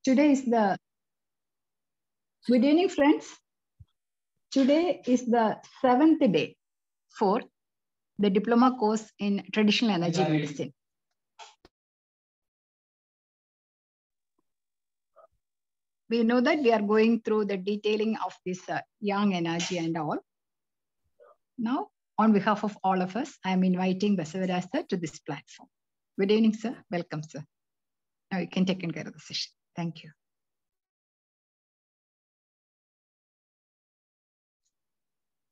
Today is the, good evening friends. Today is the 7th day for the diploma course in traditional energy medicine. We know that we are going through the detailing of this yang energy and all. Now, on behalf of all of us, I am inviting Basavaraj sir to this platform. Good evening, sir. Welcome, sir. Now you can take care of the session. Thank you.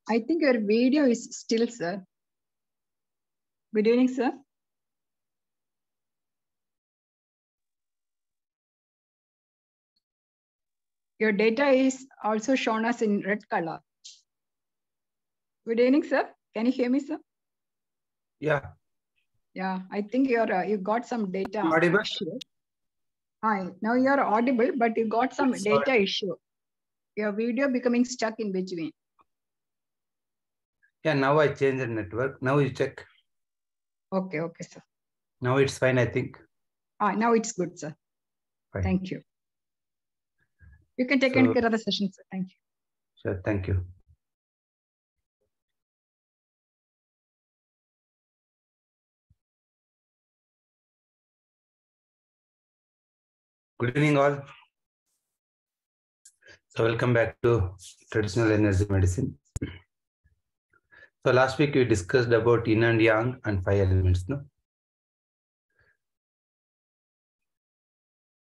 I think your video is still, sir. Good evening, sir. Your data is also shown us in red color. Good evening, sir. Can you hear me, sir? Yeah. Yeah, I think you got some data Audible? issue. Hi, now you're audible, but you got some data issue. Your video becoming stuck in between. Yeah, now I changed the network. Now you check. Okay, sir. Now it's fine, I think. Now it's good, sir. Fine. Thank you. You can take care of the session, sir. Thank you. Sure, thank you. Good evening, all. So welcome back to traditional energy medicine. So last week we discussed about yin and yang and 5 elements, no?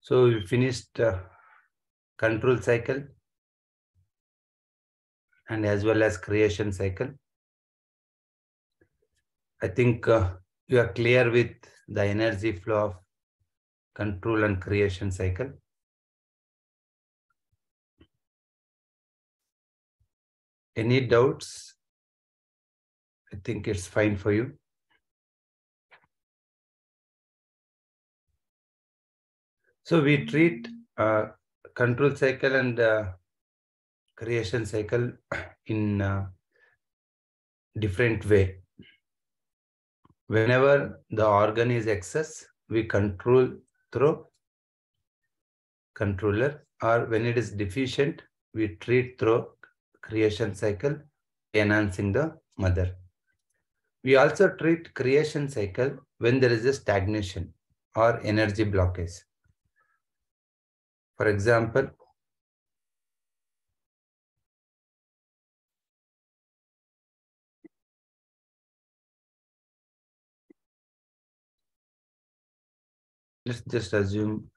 So we finished control cycle and as well as creation cycle. I think you are clear with the energy flow of control and creation cycle. Any doubts? I think it's fine for you. So we treat control cycle and creation cycle in different way. Whenever the organ is excess, we control through controller, or when it is deficient, we treat through creation cycle, enhancing the mother. We also treat creation cycle when there is a stagnation or energy blockage. For example, let's just assume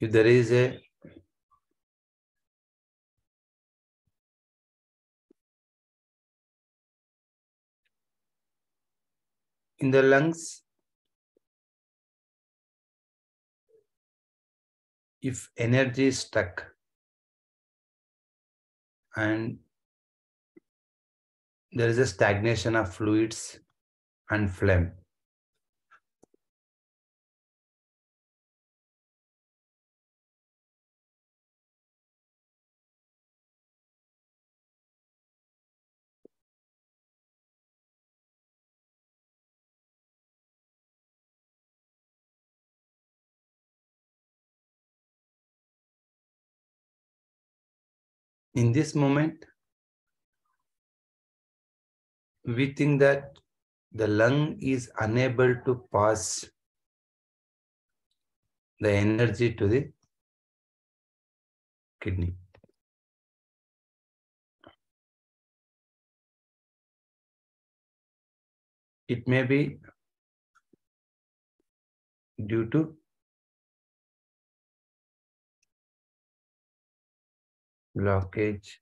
if there is a in the lungs, if energy is stuck and there is a stagnation of fluids and phlegm, in this moment, we think that the lung is unable to pass the energy to the kidney. It may be due to blockage,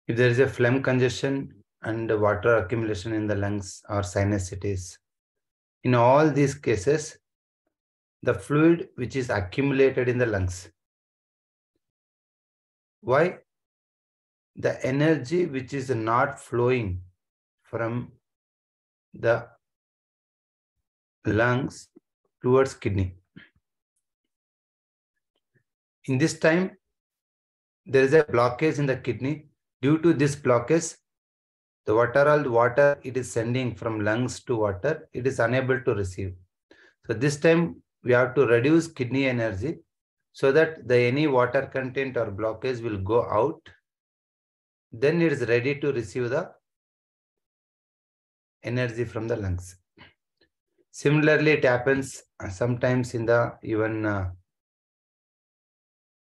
if there is a phlegm congestion and water accumulation in the lungs or sinusitis. In all these cases, the fluid which is accumulated in the lungs, why? The energy which is not flowing from the lungs towards kidney. In this time, there is a blockage in the kidney. Due to this blockage, the water it is sending from lungs to water, it is unable to receive. So this time we have to reduce kidney energy so that the any water content or blockage will go out. Then it is ready to receive the energy from the lungs. Similarly, it happens sometimes in the even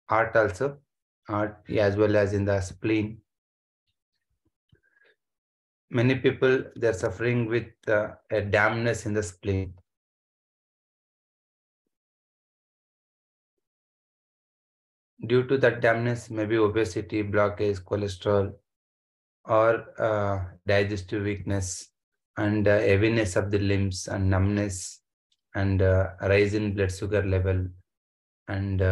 heart also, as well as in the spleen. Many people, they're suffering with a dampness in the spleen. Due to that dampness, maybe obesity, blockage, cholesterol, or digestive weakness, and heaviness of the limbs, and numbness, and rise in blood sugar level, and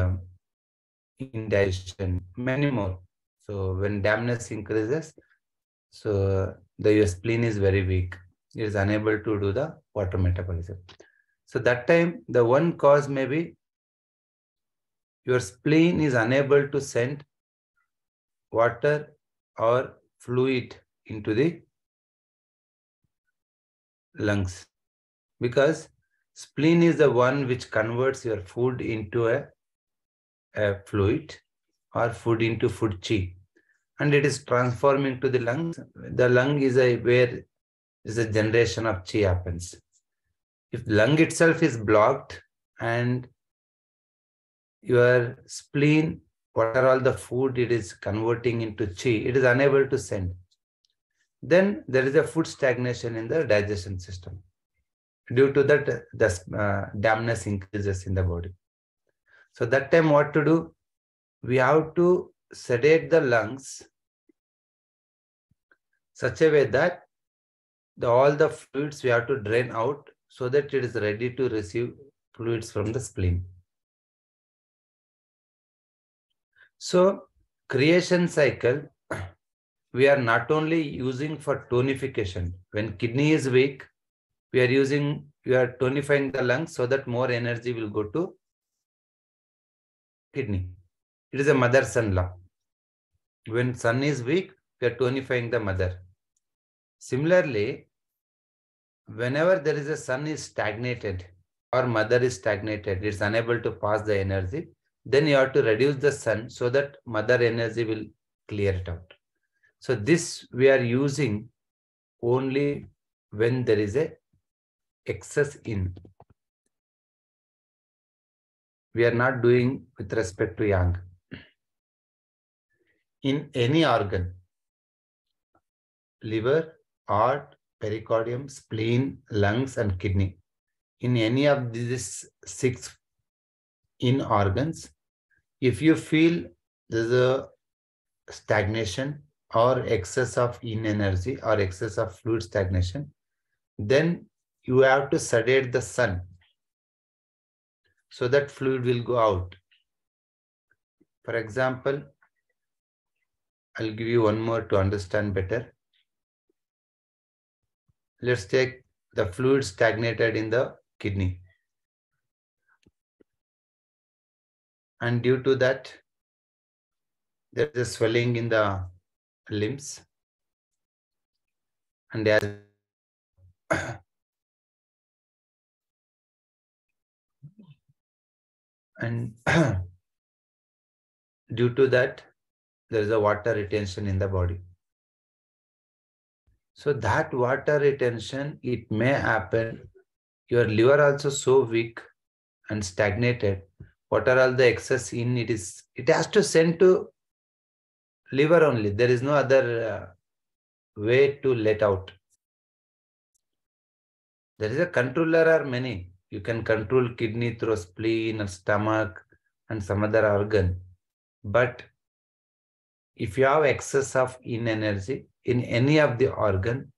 indigestion, many more. So when dampness increases, so your spleen is very weak. It is unable to do the water metabolism. So that time, the one cause may be your spleen is unable to send water or fluid into the lungs, because spleen is the one which converts your food into a fluid or food into food chi, and it is transforming to the lungs. The lung is where is a generation of chi happens. If lung itself is blocked and your spleen, what are all the food it is converting into chi, it is unable to send. Then there is a food stagnation in the digestion system. Due to that, the dampness increases in the body. So that time what to do? We have to sedate the lungs such a way that all the fluids we have to drain out so that it is ready to receive fluids from the spleen. So creation cycle, we are not only using for tonification. When kidney is weak, we are tonifying the lungs so that more energy will go to kidney. It is a mother-son law. When son is weak, we are tonifying the mother. Similarly, whenever there is a son is stagnated or mother is stagnated, it's unable to pass the energy, then you have to reduce the son so that mother energy will clear it out. So this we are using only when there is a excess in. We are not doing with respect to yang. In any organ, liver, heart, pericardium, spleen, lungs, and kidney, in any of these 6 in organs, if you feel there's a stagnation or excess of in energy or excess of fluid stagnation, then you have to sedate the sun so that fluid will go out. For example, I'll give you one more to understand better. Let's take the fluid stagnated in the kidney. And due to that, there is a swelling in the limbs. And as and due to that, there is a water retention in the body. So that water retention, it may happen. Your liver also so weak and stagnated. What are all the excess in it is? It has to send to liver only. There is no other way to let out. There is a controller are many. You can control kidney through spleen and stomach and some other organ. But if you have excess of in energy in any of the organ,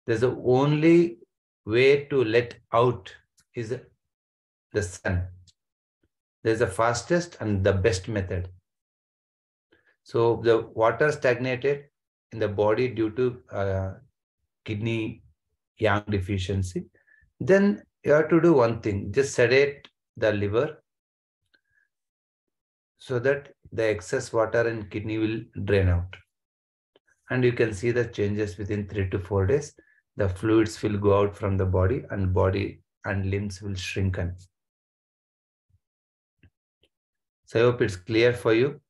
there's the only way to let out is the sun. There's the fastest and the best method. So the water stagnated in the body due to kidney yang deficiency. Then you have to do one thing, just sedate the liver so that the excess water in kidney will drain out. And you can see the changes within 3 to 4 days. The fluids will go out from the body and limbs will shrinken. So I hope it's clear for you.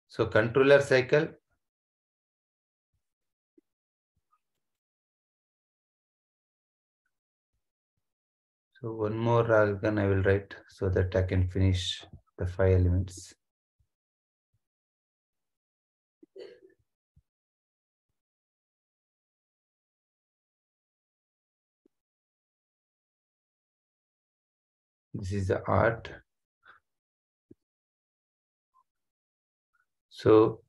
So controller cycle. So one more organ I will write so that I can finish the 5 elements. This is the art. So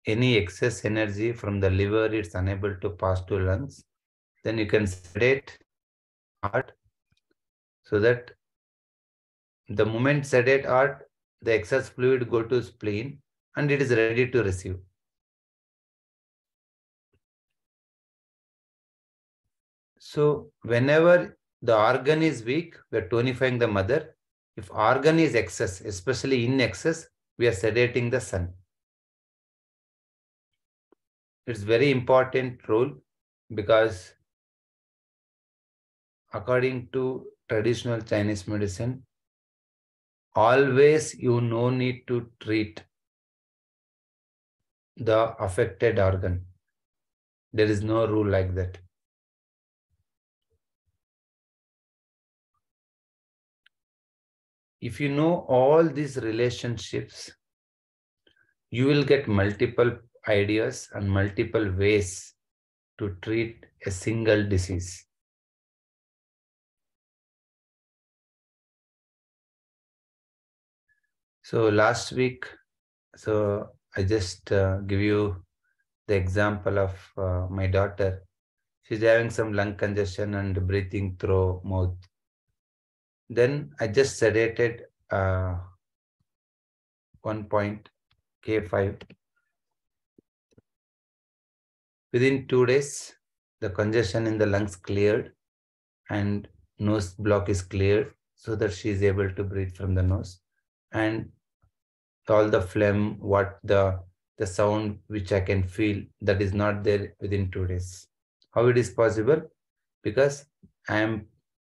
any excess energy from the liver is unable to pass to lungs, then you can sedate heart so that the moment sedate heart, the excess fluid go to spleen and it is ready to receive. So whenever the organ is weak, we are tonifying the mother. If organ is excess, especially in excess, we are sedating the son. It's very important role because according to traditional Chinese medicine, always you no need to treat the affected organ. There is no rule like that. If you know all these relationships, you will get multiple ideas and multiple ways to treat a single disease. So last week, I just give you the example of my daughter. She's having some lung congestion and breathing through mouth. Then I just sedated 1 point K5. Within 2 days, the congestion in the lungs cleared and nose block is cleared so that she is able to breathe from the nose. And all the phlegm, the sound which I can feel, that is not there within 2 days. How it is possible? Because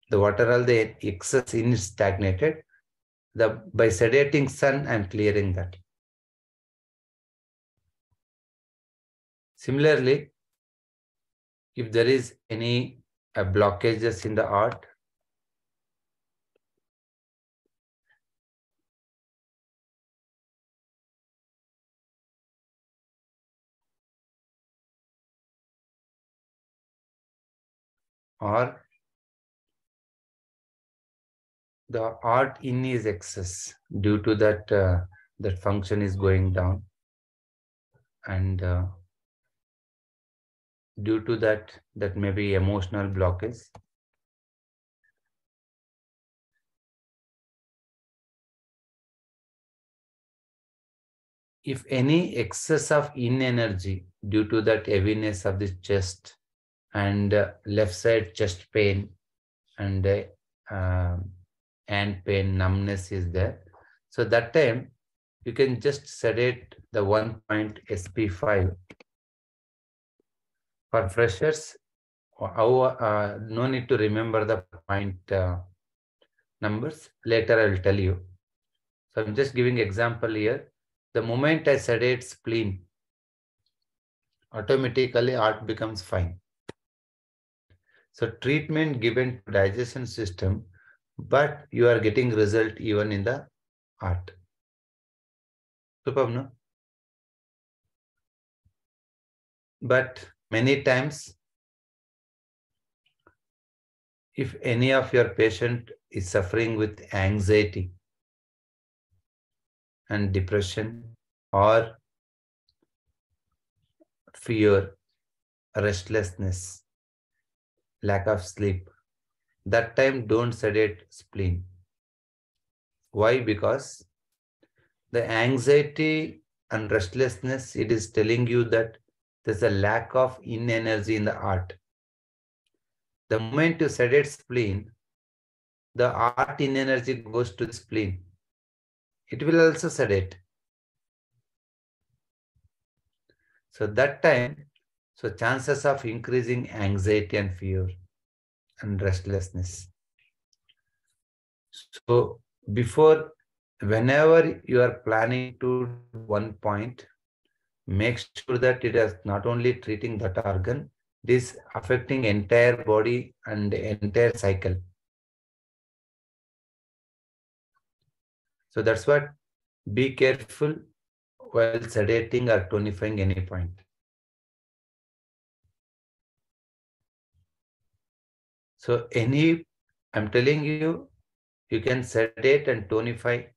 the water, all the excess in is stagnated. By sedating sun, I am clearing that. Similarly, if there is any blockages in the heart, or the heart in is excess due to that that function is going down, and due to that may be emotional blockage. If any excess of in energy due to that heaviness of the chest and left side chest pain and hand pain, numbness is there. So that time you can just sedate the 1 point SP5. For freshers, no need to remember the point numbers. Later I will tell you. So I'm just giving example here. The moment I sedate spleen, automatically heart becomes fine. So treatment given to digestion system, but you are getting result even in the heart. Superb, no? But many times, if any of your patient is suffering with anxiety and depression or fear, restlessness, lack of sleep, that time don't sedate spleen. Why? Because the anxiety and restlessness, it is telling you that there's a lack of in energy in the heart. The moment you sedate spleen, the art in energy goes to the spleen. It will also sedate. So that time, so chances of increasing anxiety and fear and restlessness. So whenever you are planning to one point, make sure that it is not only treating that organ, it is affecting entire body and entire cycle. So that's what, be careful while sedating or tonifying any point. So I'm telling you, you can sedate and tonify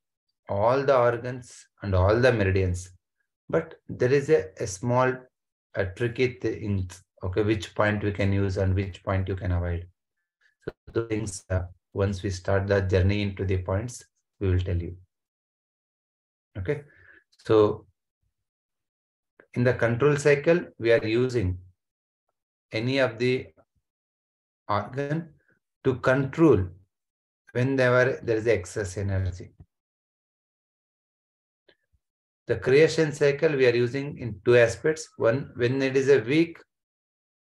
all the organs and all the meridians. But there is a small tricky thing, okay, which point we can use and which point you can avoid. So those things, once we start the journey into the points, we will tell you. Okay. So in the control cycle, we are using any of the organ to control whenever there is excess energy. The creation cycle we are using in two aspects. One, when it is a weak,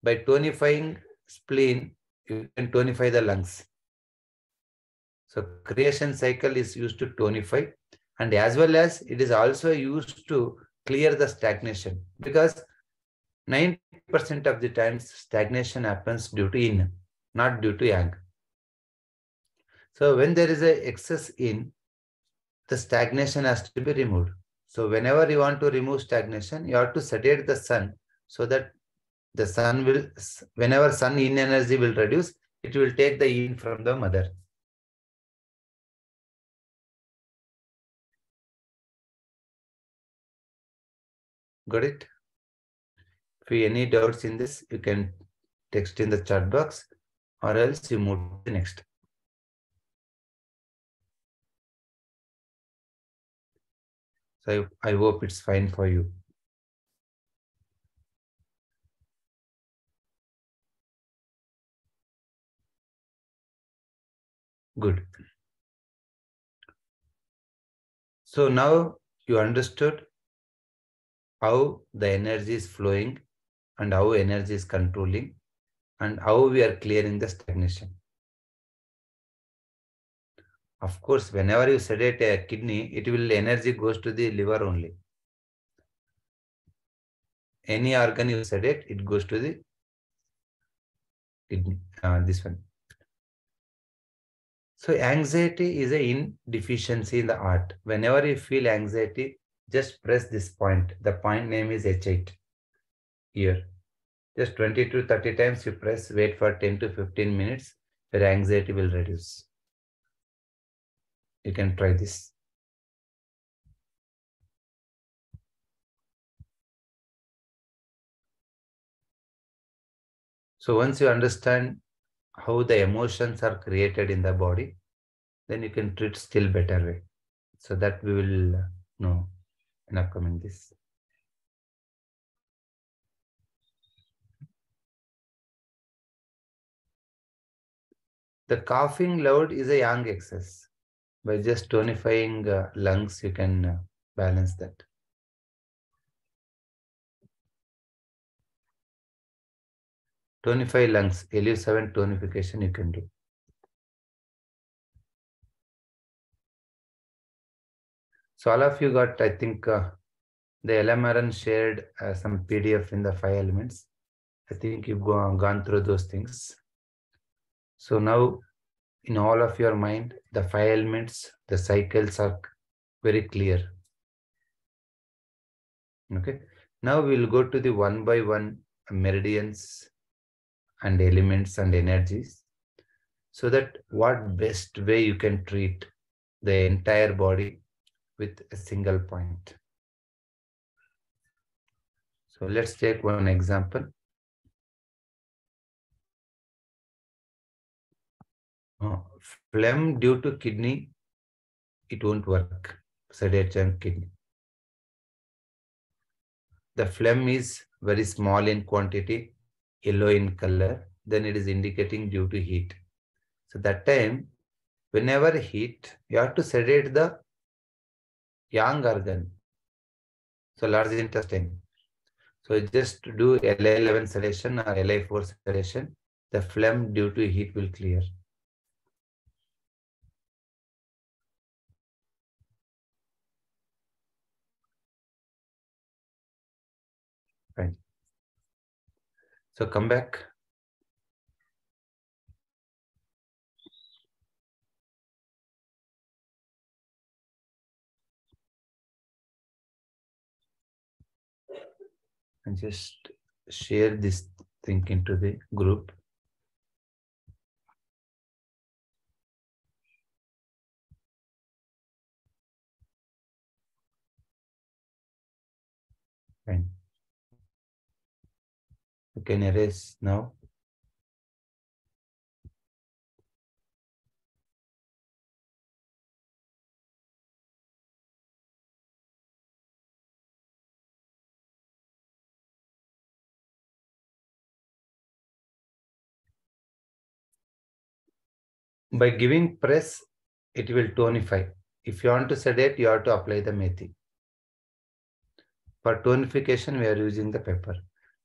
by tonifying spleen, you can tonify the lungs. So creation cycle is used to tonify, and as well as it is also used to clear the stagnation, because 90% of the times stagnation happens due to yin, not due to yang. So when there is a excess yin, the stagnation has to be removed. So whenever you want to remove stagnation, you have to sedate the sun so that the sun will, whenever sun yin energy will reduce, it will take the yin from the mother. Got it? If you any doubts in this, you can text in the chat box, or else you move to the next. So I hope it's fine for you. Good. So now you understood how the energy is flowing and how energy is controlling and how we are clearing the stagnation. Of course, whenever you sedate a kidney, energy goes to the liver only. Any organ you sedate, it goes to the kidney, this one. So anxiety is a deficiency in the heart. Whenever you feel anxiety, just press this point. The point name is H8 here. Just 20 to 30 times you press, wait for 10 to 15 minutes, your anxiety will reduce. You can try this. So once you understand how the emotions are created in the body, then you can treat still better way. So that we will know in upcoming this. The coughing loud is a yang excess. By just tonifying lungs, you can balance that. Tonify lungs, LU7 tonification you can do. So all of you got, I think, the LMRN shared some PDF in the 5 elements. I think you've gone through those things. So now in all of your mind, the 5 elements, the cycles are very clear. Okay. Now we'll go to the one by one meridians and elements and energies, so that what best way you can treat the entire body with a single point. So let's take one example. Phlegm due to kidney, it won't work. Sedation kidney. The phlegm is very small in quantity, yellow in color, then it is indicating due to heat. So that time, whenever heat, you have to sedate the yang organ, so large intestine. So just do LI11 sedation or LI4 sedation. The phlegm due to heat will clear. Fine. So come back. And just share this thing into the group. Fine. You can erase now. By giving press, it will tonify. If you want to sedate, you have to apply the methi. For tonification, we are using the pepper.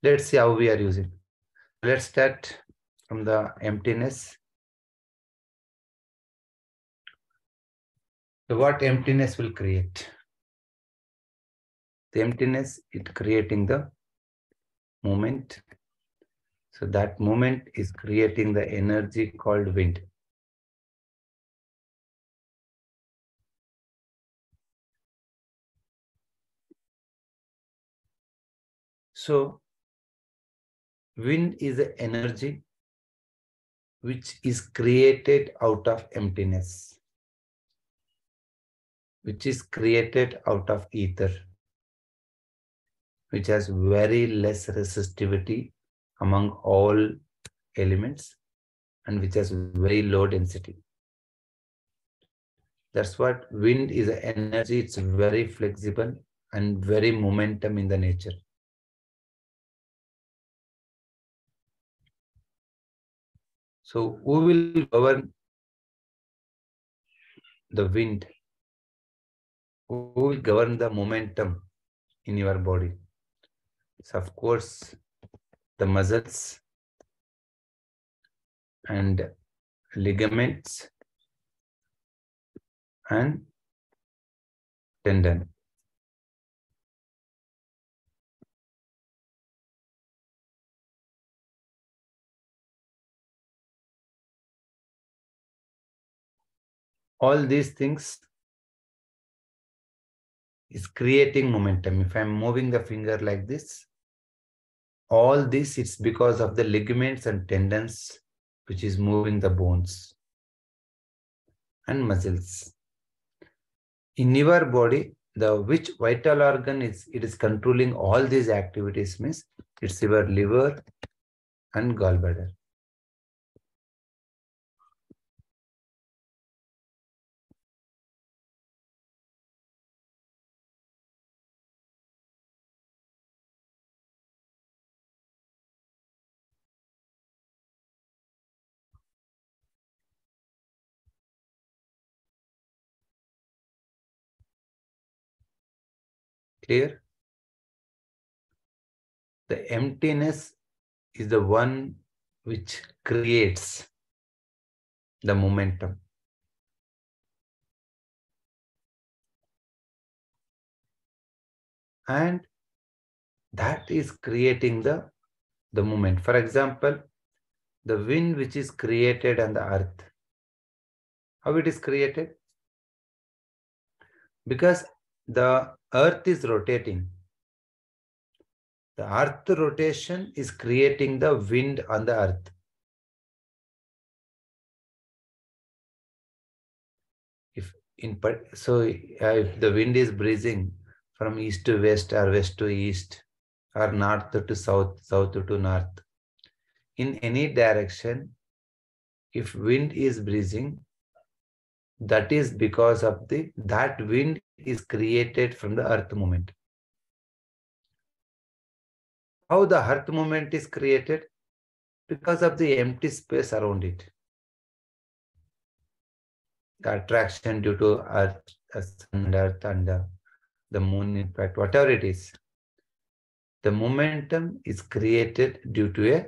Let's see how we are using. Let's start from the emptiness. So what emptiness will create? The emptiness, it creating the movement. So that movement is creating the energy called wind. So wind is the energy which is created out of emptiness, which is created out of ether, which has very less resistivity among all elements and which has very low density. That's what wind is an energy. It's very flexible and very momentum in the nature. So who will govern the wind? Who will govern the momentum in your body? So of course, the muscles and ligaments and tendon. All these things is creating momentum. If I'm moving the finger like this, all this it's because of the ligaments and tendons which is moving the bones and muscles. In your body, the which vital organ is it is controlling all these activities means it's your liver and gallbladder. Clear? The emptiness is the one which creates the momentum. And that is creating the movement. For example, the wind which is created on the earth. How it is created? Because the earth is rotating. The earth rotation is creating the wind on the earth. If the wind is breezing from east to west or west to east or north to south, south to north, in any direction, if wind is breezing, that is because of that wind is created from the earth movement. How the earth movement is created? because of the empty space around it. The attraction due to Earth, Sun, Earth, and the Moon impact, whatever it is. The momentum is created due to a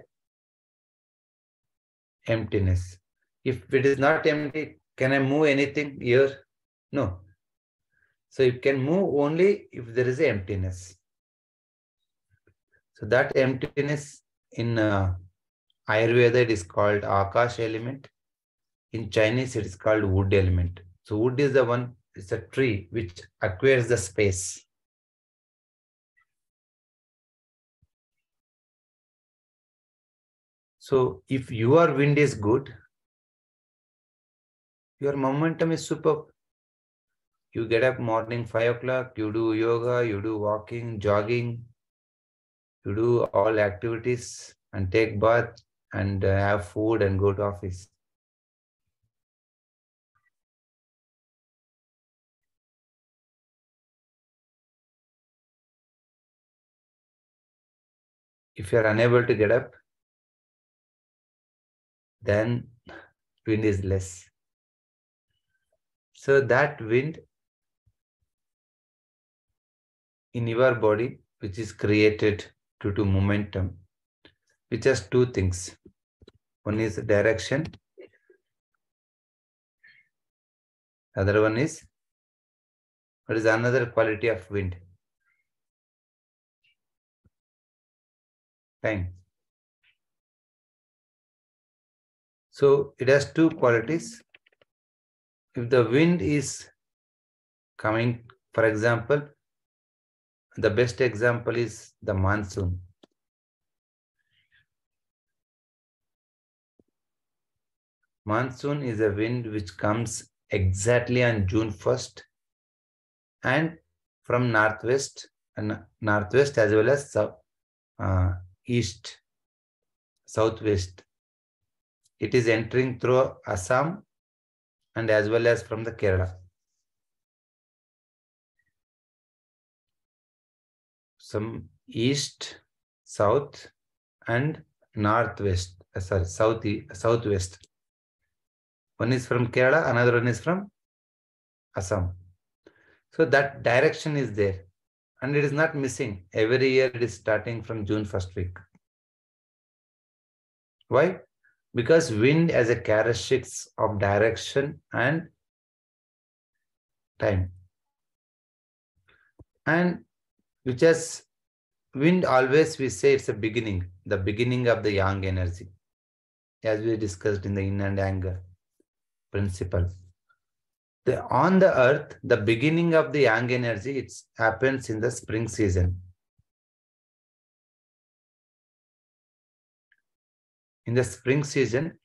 emptiness. If it is not empty, can I move anything here? No. So you can move only if there is emptiness. So that emptiness in Ayurveda it is called Akash element. In Chinese it is called wood element. So wood is the one, it's a tree which acquires the space. So if your wind is good, your momentum is superb. You get up morning 5 o'clock, you do yoga, you do walking, jogging, you do all activities and take bath and have food and go to office. If you are unable to get up, then wind is less. So that wind in your body, which is created due to momentum, which has two things. One is direction. Other one is, what is another quality of wind? Time. So it has two qualities. If the wind is coming, for example, the best example is the monsoon. Monsoon is a wind which comes exactly on June 1st and from northwest as well as east, southwest. It is entering through Assam and as well as from the Kerala. Some east, south and northwest, southwest. One is from Kerala, another one is from Assam. So that direction is there and it is not missing. Every year it is starting from June 1st week. Why? Because wind has a characteristics of direction and time. And which has wind always we say it's a beginning, the beginning of the yang energy, as we discussed in the yin and yang principle. On the earth, the beginning of the yang energy, it happens in the spring season. In the spring season,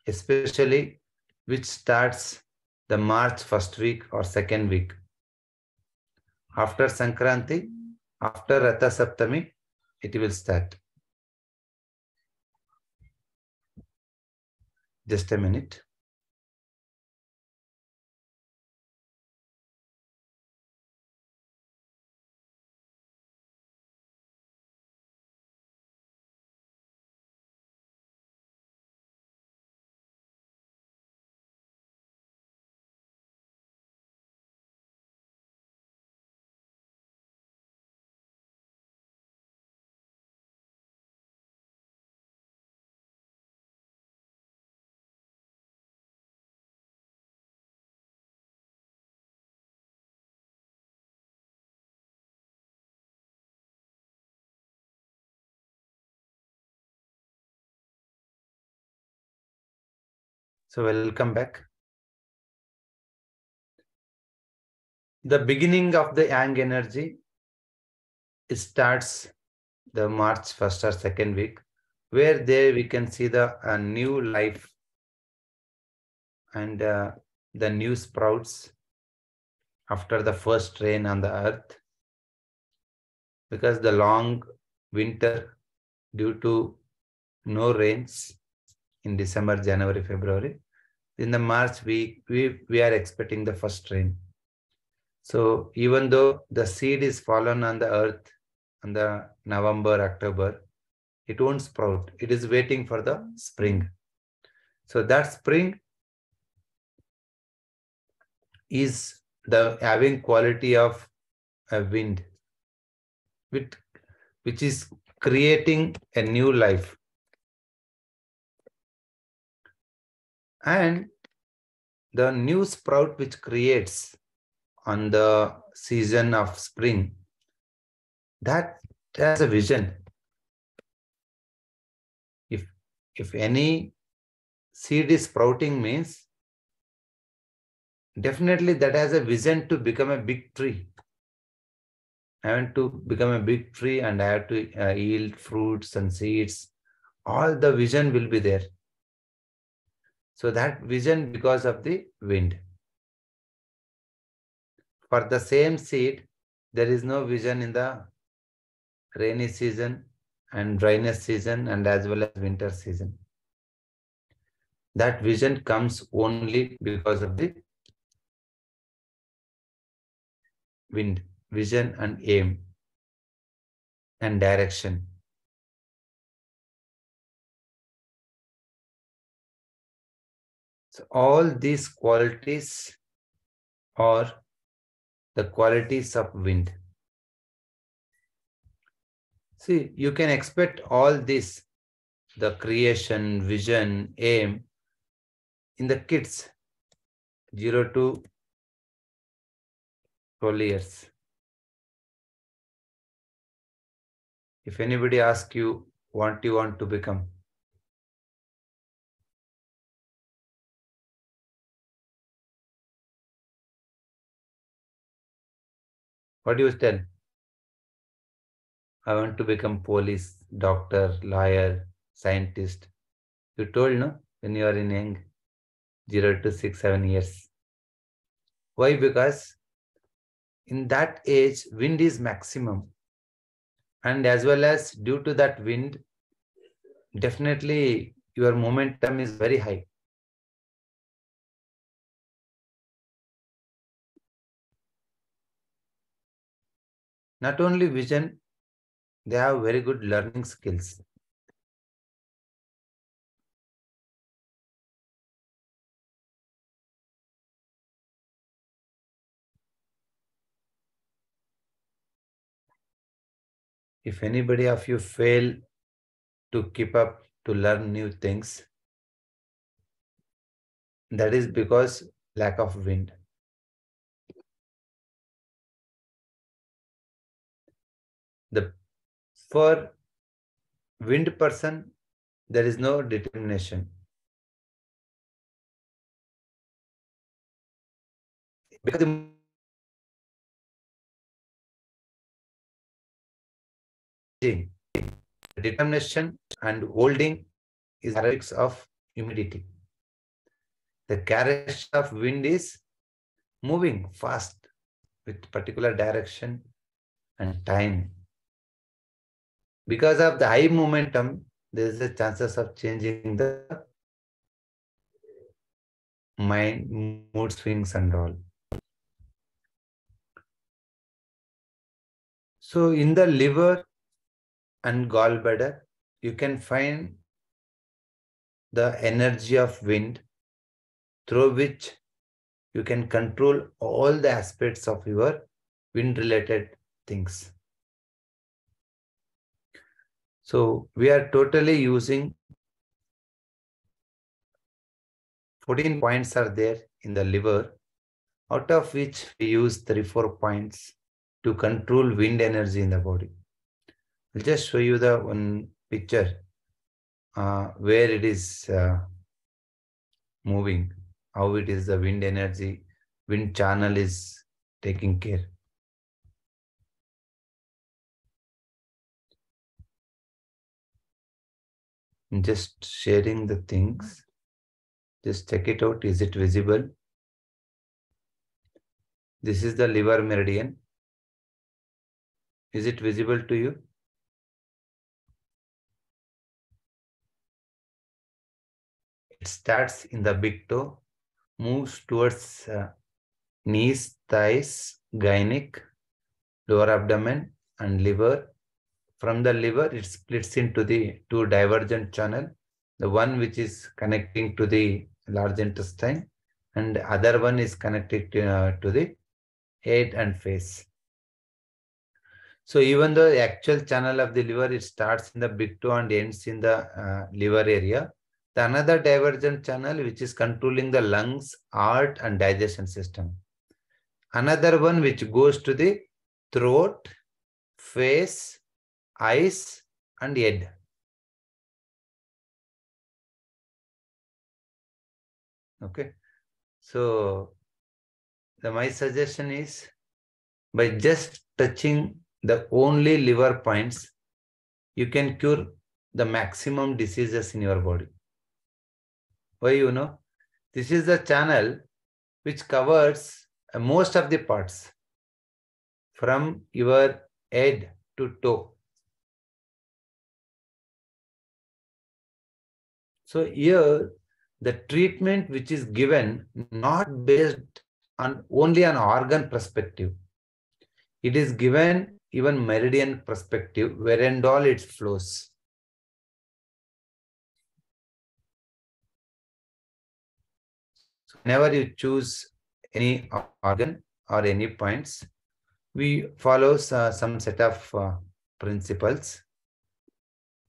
especially which starts the March first week or second week. After Sankranti, after Ratha Saptami, it will start. Just a minute. So welcome back. The beginning of the yang energy, it starts the March 1st or second week, where there we can see the new life and the new sprouts after the first rain on the earth. Because the long winter due to no rains in December, January, February, in the March we are expecting the first rain. So even though the seed is fallen on the earth on the November, October, it won't sprout. It is waiting for the spring. So that spring is the having quality of a wind, which is creating a new life. And the new sprout which creates on the season of spring, that has a vision. If any seed is sprouting means definitely that has a vision to become a big tree. I want to become a big tree and I have to yield fruits and seeds. All the vision will be there. So that vision because of the wind. For the same seed, there is no vision in the rainy season and dryness season and as well as winter season. That vision comes only because of the wind, vision and aim and direction. So all these qualities are the qualities of wind. See, you can expect all this, the creation, vision, aim, in the kids 0 to 12 years. If anybody asks you what you want to become, what do you tell? I want to become police, doctor, lawyer, scientist. You told, no? When you are in young, 0 to 6, 7 years. Why? Because in that age, wind is maximum. And as well as due to that wind, definitely your momentum is very high. Not only vision, they have very good learning skills. If anybody of you fail to keep up to learn new things, that is because lack of wind. For wind person, there is no determination. Because the determination and holding is characteristics of humidity. The characteristic of wind is moving fast with particular direction and time. Because of the high momentum, there is a chances of changing the mind, mood swings and all. So in the liver and gallbladder, you can find the energy of wind through which you can control all the aspects of your wind related things. So we are totally using 14 points are there in the liver, out of which we use 3-4 points to control wind energy in the body. I'll just show you the one picture where it is moving, how it is the wind energy, wind channel is taking care. I'm just sharing the things. Just check it out. Is it visible? This is the liver meridian. Is it visible to you? It starts in the big toe, moves towards knees, thighs, gynec, lower abdomen, and liver. from the liver, it splits into the two divergent channel. The one which is connecting to the large intestine, and the other one is connected to the head and face. So even though the actual channel of the liver, it starts in the big toe and ends in the liver area, the another divergent channel which is controlling the lungs, heart and digestion system. Another one which goes to the throat, face, eyes and head. Okay. So my suggestion is, by just touching the only liver points, you can cure the maximum diseases in your body. Why, you know? This is the channel which covers most of the parts from your head to toe. So here, the treatment which is given not based on only an organ perspective. It is given even meridian perspective, where and all it flows. So whenever you choose any organ or any points, we follow some set of principles.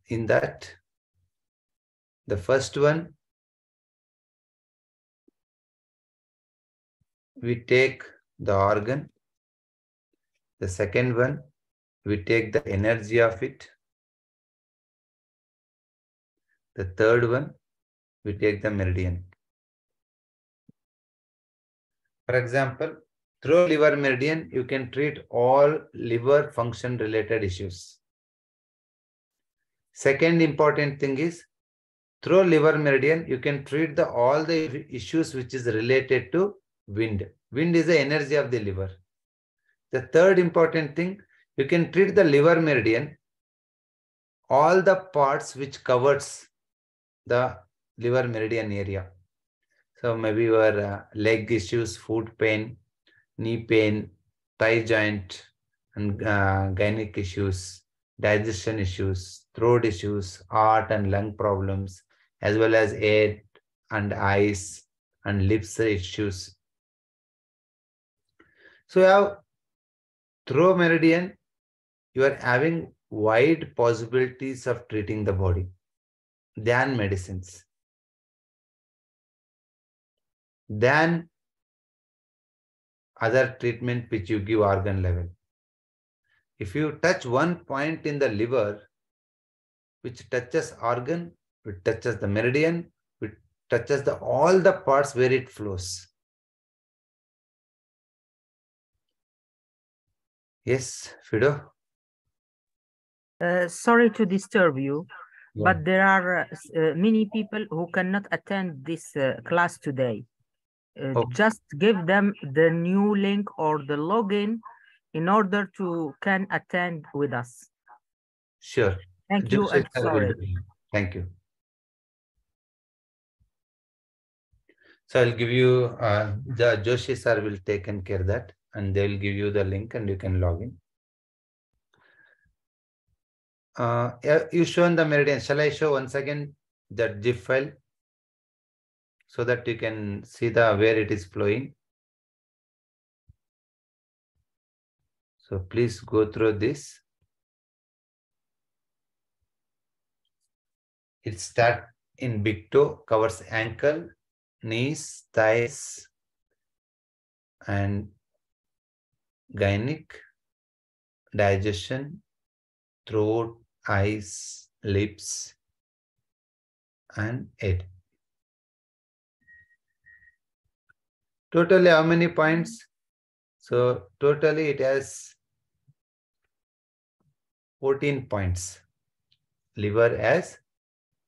In that, the first one, we take the organ. The second one, we take the energy of it. The third one, we take the meridian. For example, through liver meridian, you can treat all liver function related issues. Second important thing is, through liver meridian, you can treat all the issues which is related to wind. Wind is the energy of the liver. The third important thing, you can treat the liver meridian, all the parts which covers the liver meridian area. So maybe your leg issues, foot pain, knee pain, thigh joint, and gynec issues, digestion issues, throat issues, heart and lung problems, as well as head and eyes and lips issues. So you have through meridian, you are having wide possibilities of treating the body than medicines, than other treatment which you give organ level. If you touch one point in the liver, which touches organ, which touches the meridian, which touches all the parts where it flows. Yes, Fido? Sorry to disturb you, but there are many people who cannot attend this class today. Just give them the new link or the login in order to can attend with us. Sure. Thank you and sorry. Thank you. So I'll give you, the Joshi sir will take care of that, and they will give you the link and you can log in. You shown the meridian. Shall I show once again that zip file so that you can see where it is flowing? So please go through this. It starts in big toe, covers ankle, knees, thighs, and gynec, digestion, throat, eyes, lips, and head. Totally how many points? So totally it has 14 points. Liver has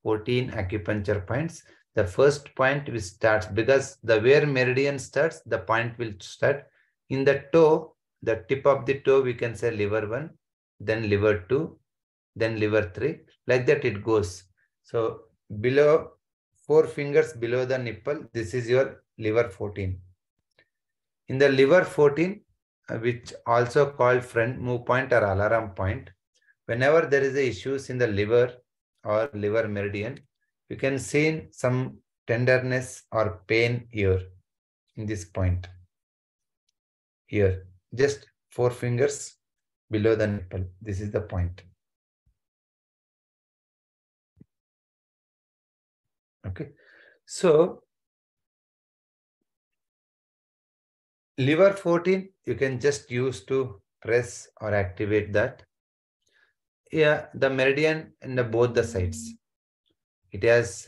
14 acupuncture points. The first point which starts, because where meridian starts, the point will start in the toe, the tip of the toe, we can say liver 1, then liver 2, then liver 3, like that it goes. So below 4 fingers below the nipple, this is your liver 14. In the liver 14, which also called front move point or alarm point, whenever there is a issues in the liver or liver meridian, you can see some tenderness or pain here in this point. Here, just 4 fingers below the nipple. This is the point. Okay. So, liver 14, you can just use to press or activate that. Yeah, the meridian in both the sides. It has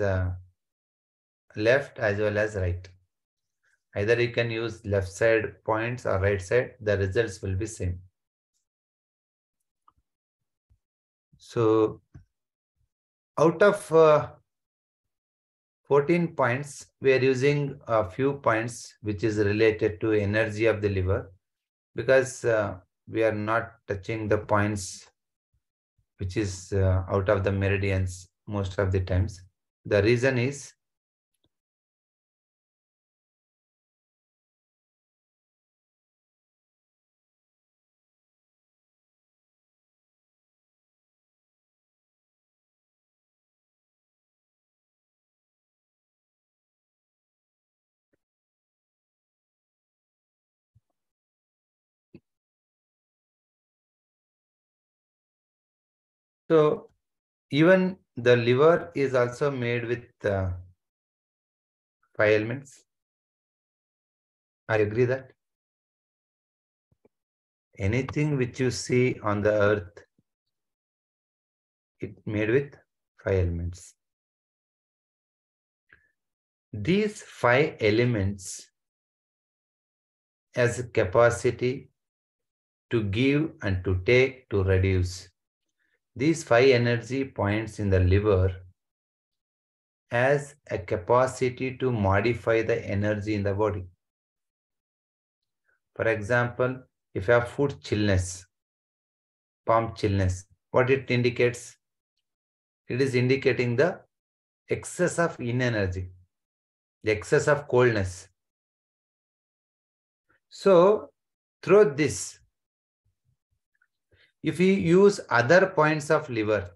left as well as right. Either you can use left side points or right side, the results will be same. So out of 14 points, we are using a few points which is related to energy of the liver, because we are not touching the points which is out of the meridians most of the times. The reason is so even the liver is also made with 5 elements. I agree that anything which you see on the earth, it made with 5 elements. These 5 elements has a capacity to give and to take, to reduce. These 5 energy points in the liver has a capacity to modify the energy in the body. For example, if you have food chillness, palm chillness, what it indicates? It is indicating the excess of in energy, the excess of coldness. So, through this, if we use other points of liver,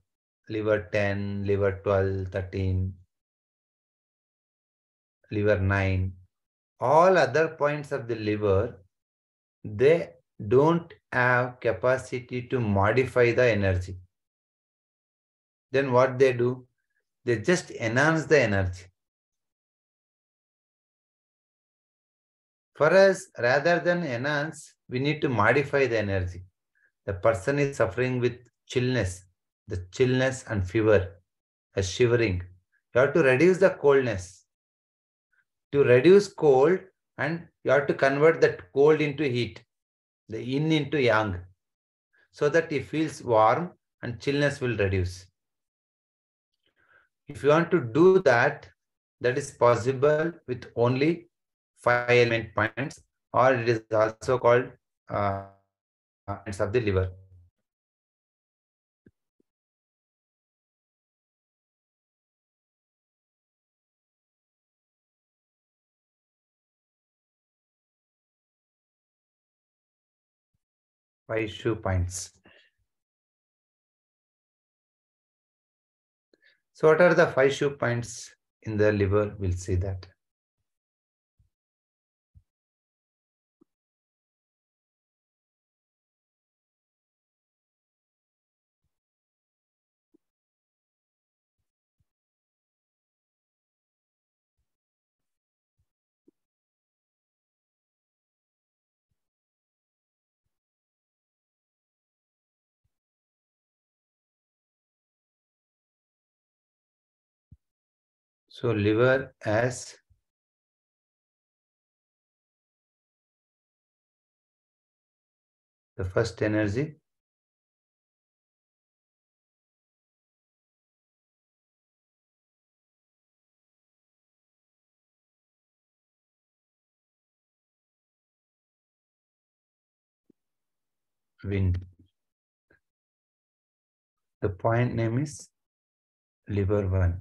liver 10, liver 12, 13, liver 9, all other points of the liver, they don't have capacity to modify the energy. Then what they do? They just enhance the energy. For us, rather than enhance, we need to modify the energy. The person is suffering with chillness, the chillness and fever, a shivering. You have to reduce the coldness. To reduce cold, and you have to convert that cold into heat, the yin into yang, so that he feels warm and chillness will reduce. If you want to do that, that is possible with only 5 element points, or it is also called points of the liver. Five shoe points. So what are the 5 shoe points in the liver? We'll see that. So liver as the first energy, wind. The point name is liver 1.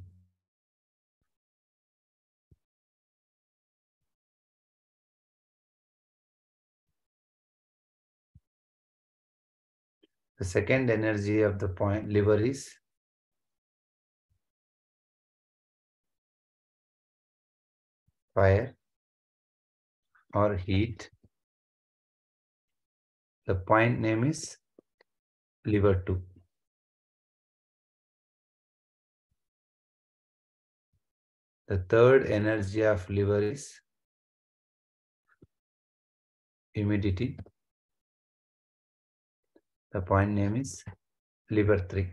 The second energy of the point liver is fire or heat. The point name is liver 2. The third energy of liver is humidity. The point name is liver 3.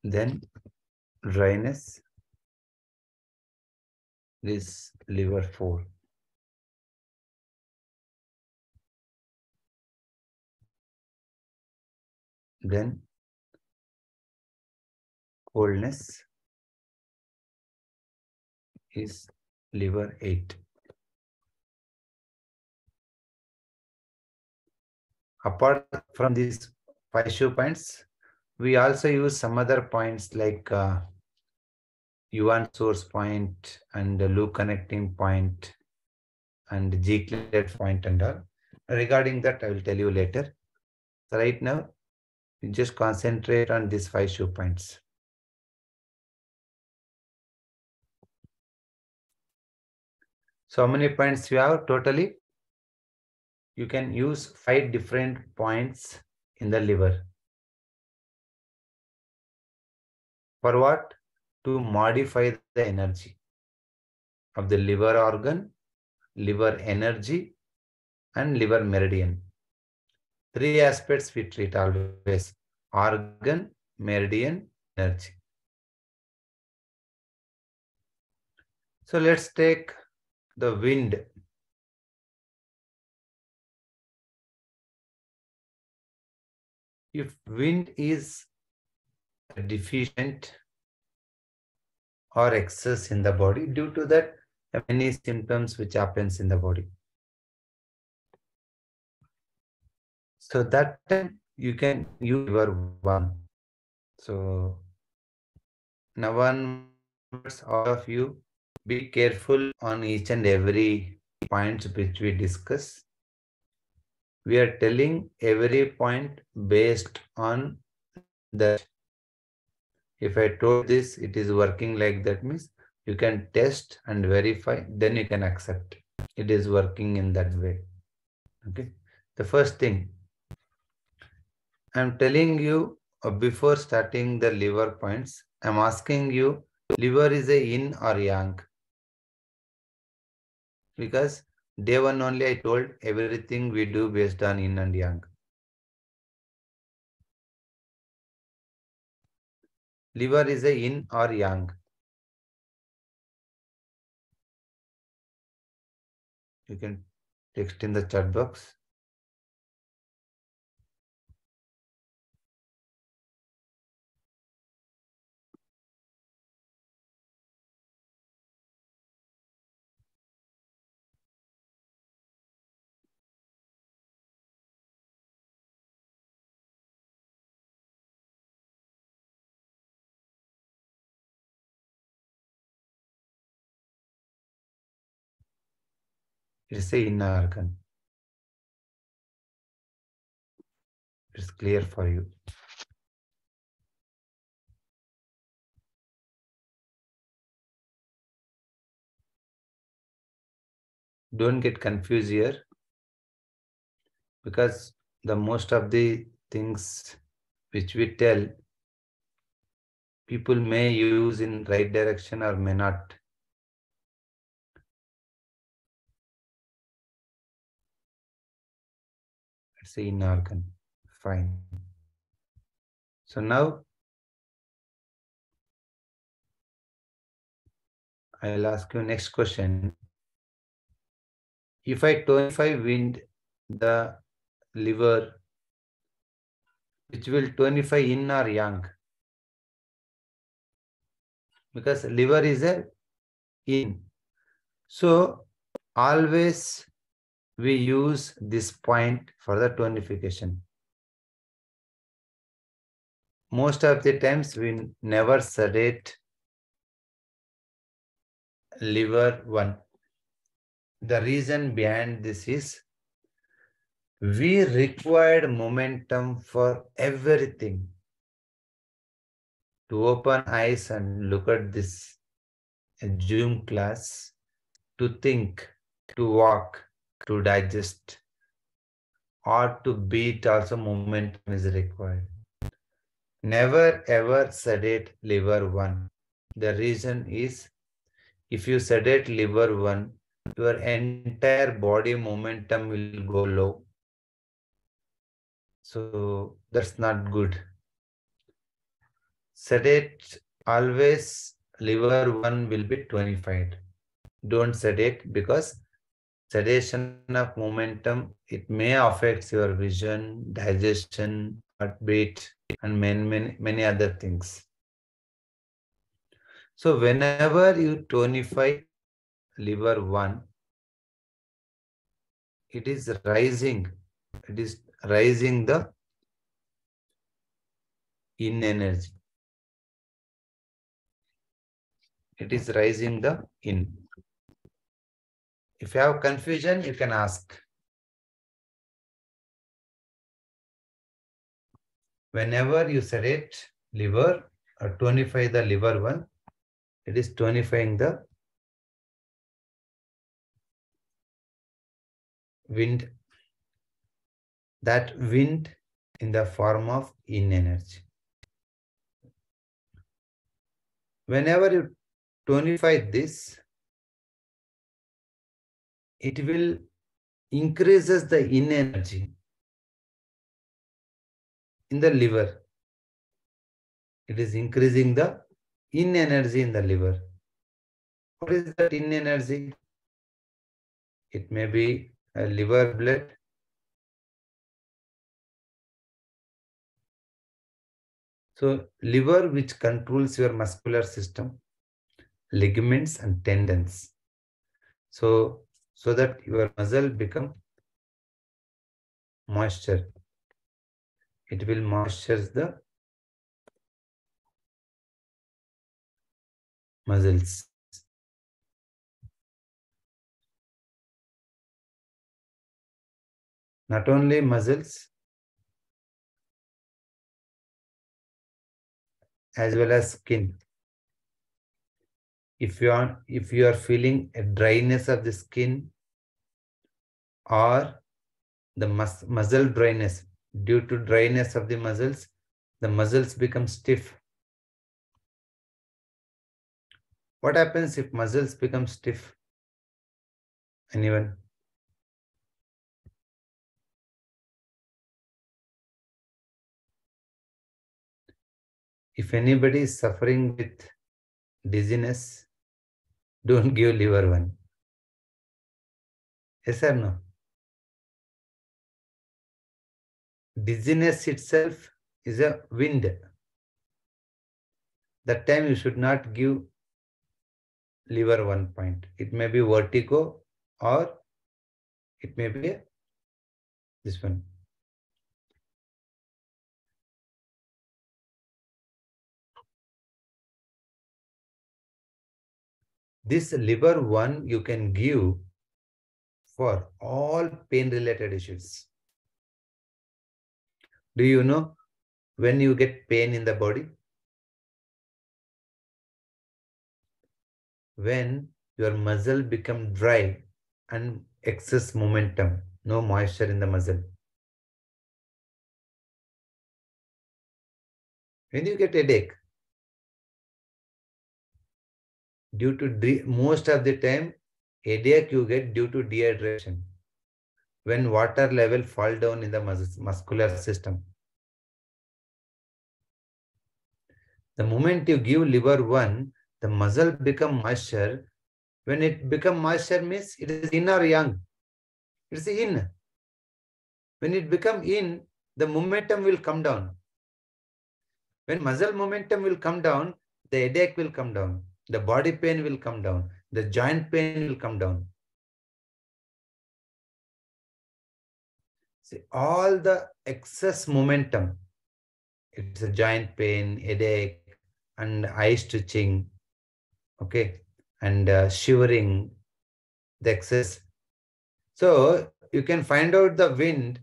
Then dryness is liver 4. Then coldness is liver 8. Apart from these 5 shoe points, we also use some other points like yuan source point and the loop connecting point and G-clet point and all. Regarding that, I will tell you later. So right now, you just concentrate on these 5 shoe points. So how many points you have totally? You can use 5 different points in the liver. For what? To modify the energy of the liver organ, liver energy, and liver meridian. 3 aspects we treat always: organ, meridian, energy. So let's take the wind. If wind is deficient or excess in the body, due to that many symptoms which happens in the body. So that time you can use liver 1. So now onwards, all of you be careful on each and every point which we discuss. We are telling every point based on that. If I told this, it is working like that, means you can test and verify, then you can accept it is working in that way. Okay. The first thing I'm telling you before starting the liver points, I'm asking you, liver is a yin or yang? Because day one only I told everything we do based on yin and yang. Liver is a yin or yang? You can text in the chat box. It's a yin organ. It's clear for you. Don't get confused here, because the most of the things which we tell, people may use in right direction or may not. It's a yin organ. Fine. So now I'll ask you next question. If I tonify wind the liver, which will tonify yin or yang? Because liver is a yin. So always we use this point for the tonification. most of the times we never sedate liver 1. The reason behind this is we required momentum for everything. To open eyes and look at this Zoom class, to think, to walk, to digest, or to beat also momentum is required. Never ever sedate liver 1. The reason is if you sedate liver 1, your entire body momentum will go low. So that's not good. Sedate always liver 1 will be tonified. Don't sedate because sedation of momentum, it may affect your vision, digestion, heartbeat, and many other things. So whenever you tonify liver 1, it is rising the in energy. It is rising the in. If you have confusion, you can ask. Whenever you sedate liver or tonify the liver 1, it is tonifying the wind. That wind in the form of in energy. Whenever you tonify this, it will increases the in energy in the liver. It is increasing the in energy in the liver. What is that in energy? It may be a liver blood. So liver, which controls your muscular system, ligaments and tendons. So that your muscle become moisture. It will moisturize the muscles. Not only muscles, as well as skin. If you are feeling a dryness of the skin or the muscle dryness, due to dryness of the muscles become stiff. What happens if muscles become stiff? Anyone? If anybody is suffering with dizziness, don't give liver 1. Yes or no? Dizziness itself is a wind. That time you should not give liver 1 point. It may be vertigo or it may be this one. This liver 1 you can give for all pain related issues. Do you know when you get pain in the body? When your muscle become dry and excess momentum, no moisture in the muscle. When you get headache, due to most of the time, headache you get due to dehydration. When water level fall down in the muscular system. The moment you give liver 1, the muscle become moisture. When it become moisture means it is in or yang. It is in. When it become in, the momentum will come down. When muscle momentum will come down, the headache will come down. The body pain will come down. The joint pain will come down. See, all the excess momentum it's a joint pain, headache, and eye twitching, okay, and shivering, the excess. So you can find out the wind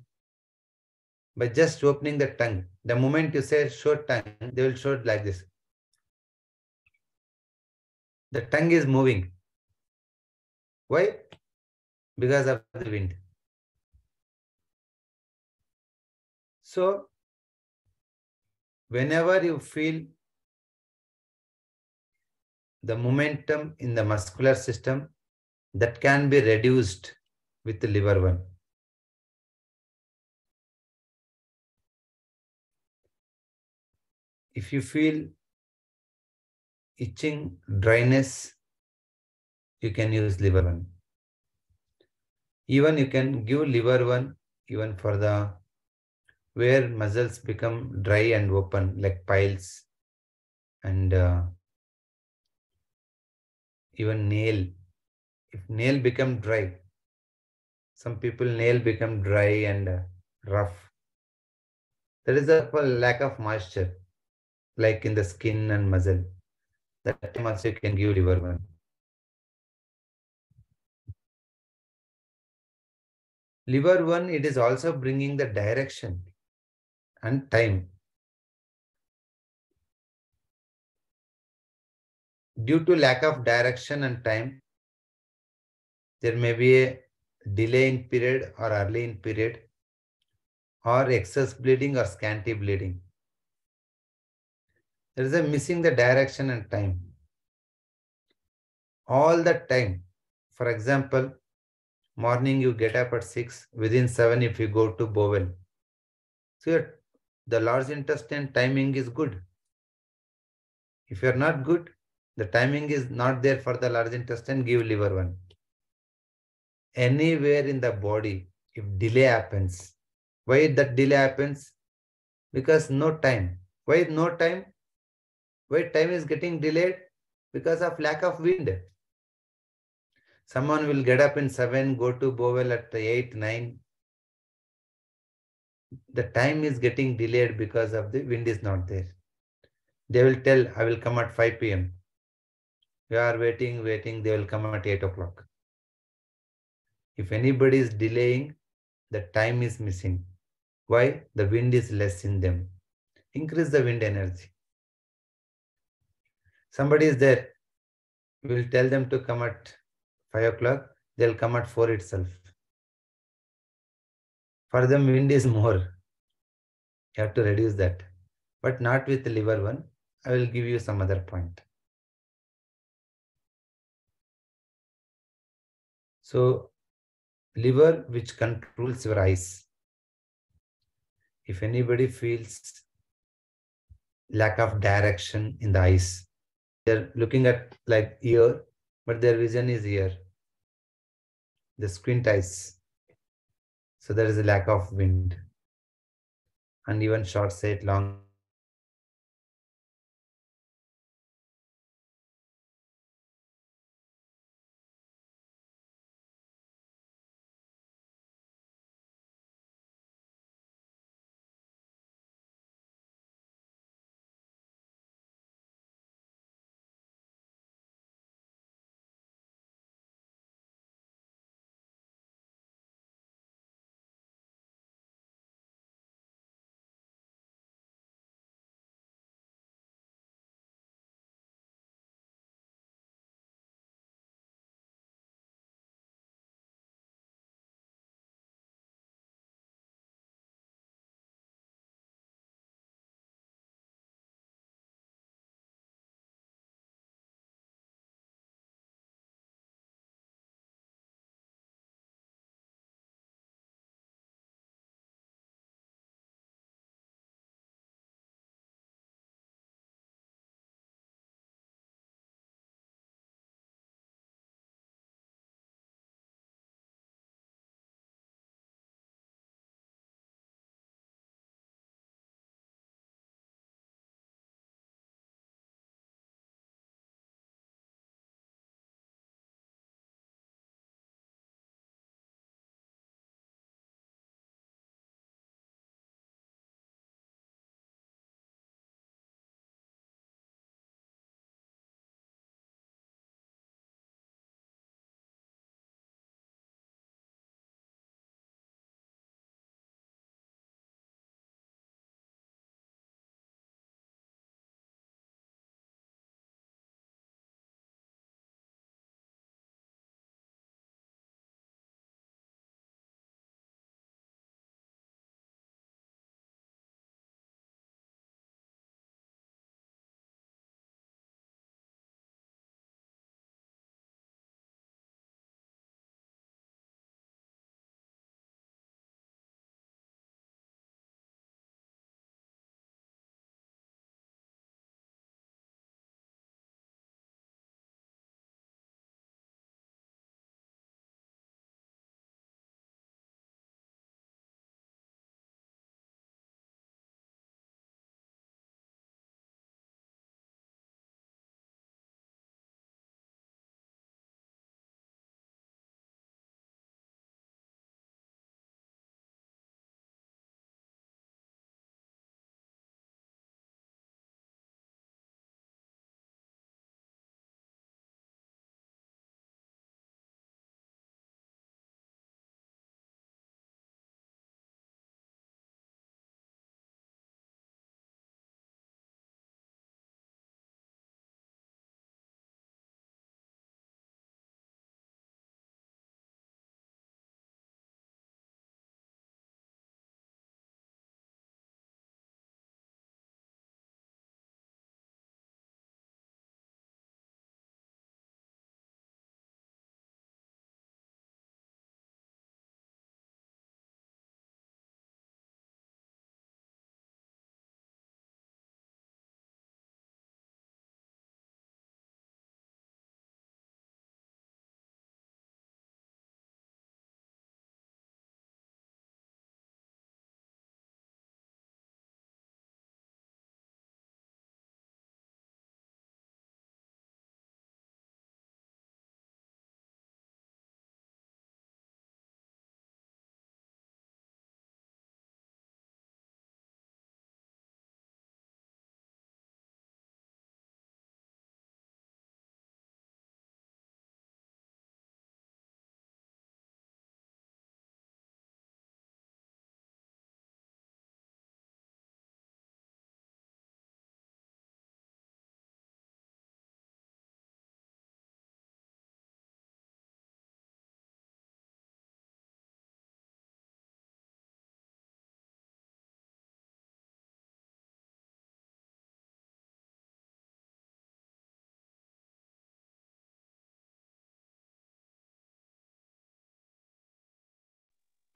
by just opening the tongue. The moment you say show tongue, they will show it like this. The tongue is moving. Why? Because of the wind. So whenever you feel the momentum in the muscular system, that can be reduced with the liver one. If you feel itching, dryness, you can use liver one. Even you can give liver one even for the where muscles become dry and open, like piles and even nail. If nail become dry, some people nail become dry and rough. There is a lack of moisture, like in the skin and muscle. That time also you can give liver one. Liver one, it is also bringing the direction and time. Due to lack of direction and time, there may be a delay in period or early in period, or excess bleeding or scanty bleeding. There is a missing the direction and time. All the time. For example, morning you get up at 6, within 7 if you go to bowel. So the large intestine timing is good. If you are not good, the timing is not there for the large intestine, give liver one. Anywhere in the body, if delay happens, why that delay happens? Because no time. Why no time? Why time is getting delayed? Because of lack of wind. Someone will get up in 7, go to bowel at 8, 9. The time is getting delayed because of the wind is not there. They will tell, I will come at 5 p.m. We are waiting, they will come at 8 o'clock. If anybody is delaying, the time is missing. Why? The wind is less in them. Increase the wind energy. Somebody is there, we will tell them to come at 5 o'clock, they'll come at 4 itself. For them, wind is more. You have to reduce that. But not with the liver one. I will give you some other point. So, liver which controls your eyes. If anybody feels lack of direction in the eyes, they're looking at like ear, but their vision is here. The squint eyes. So there is a lack of wind. And even short sight, long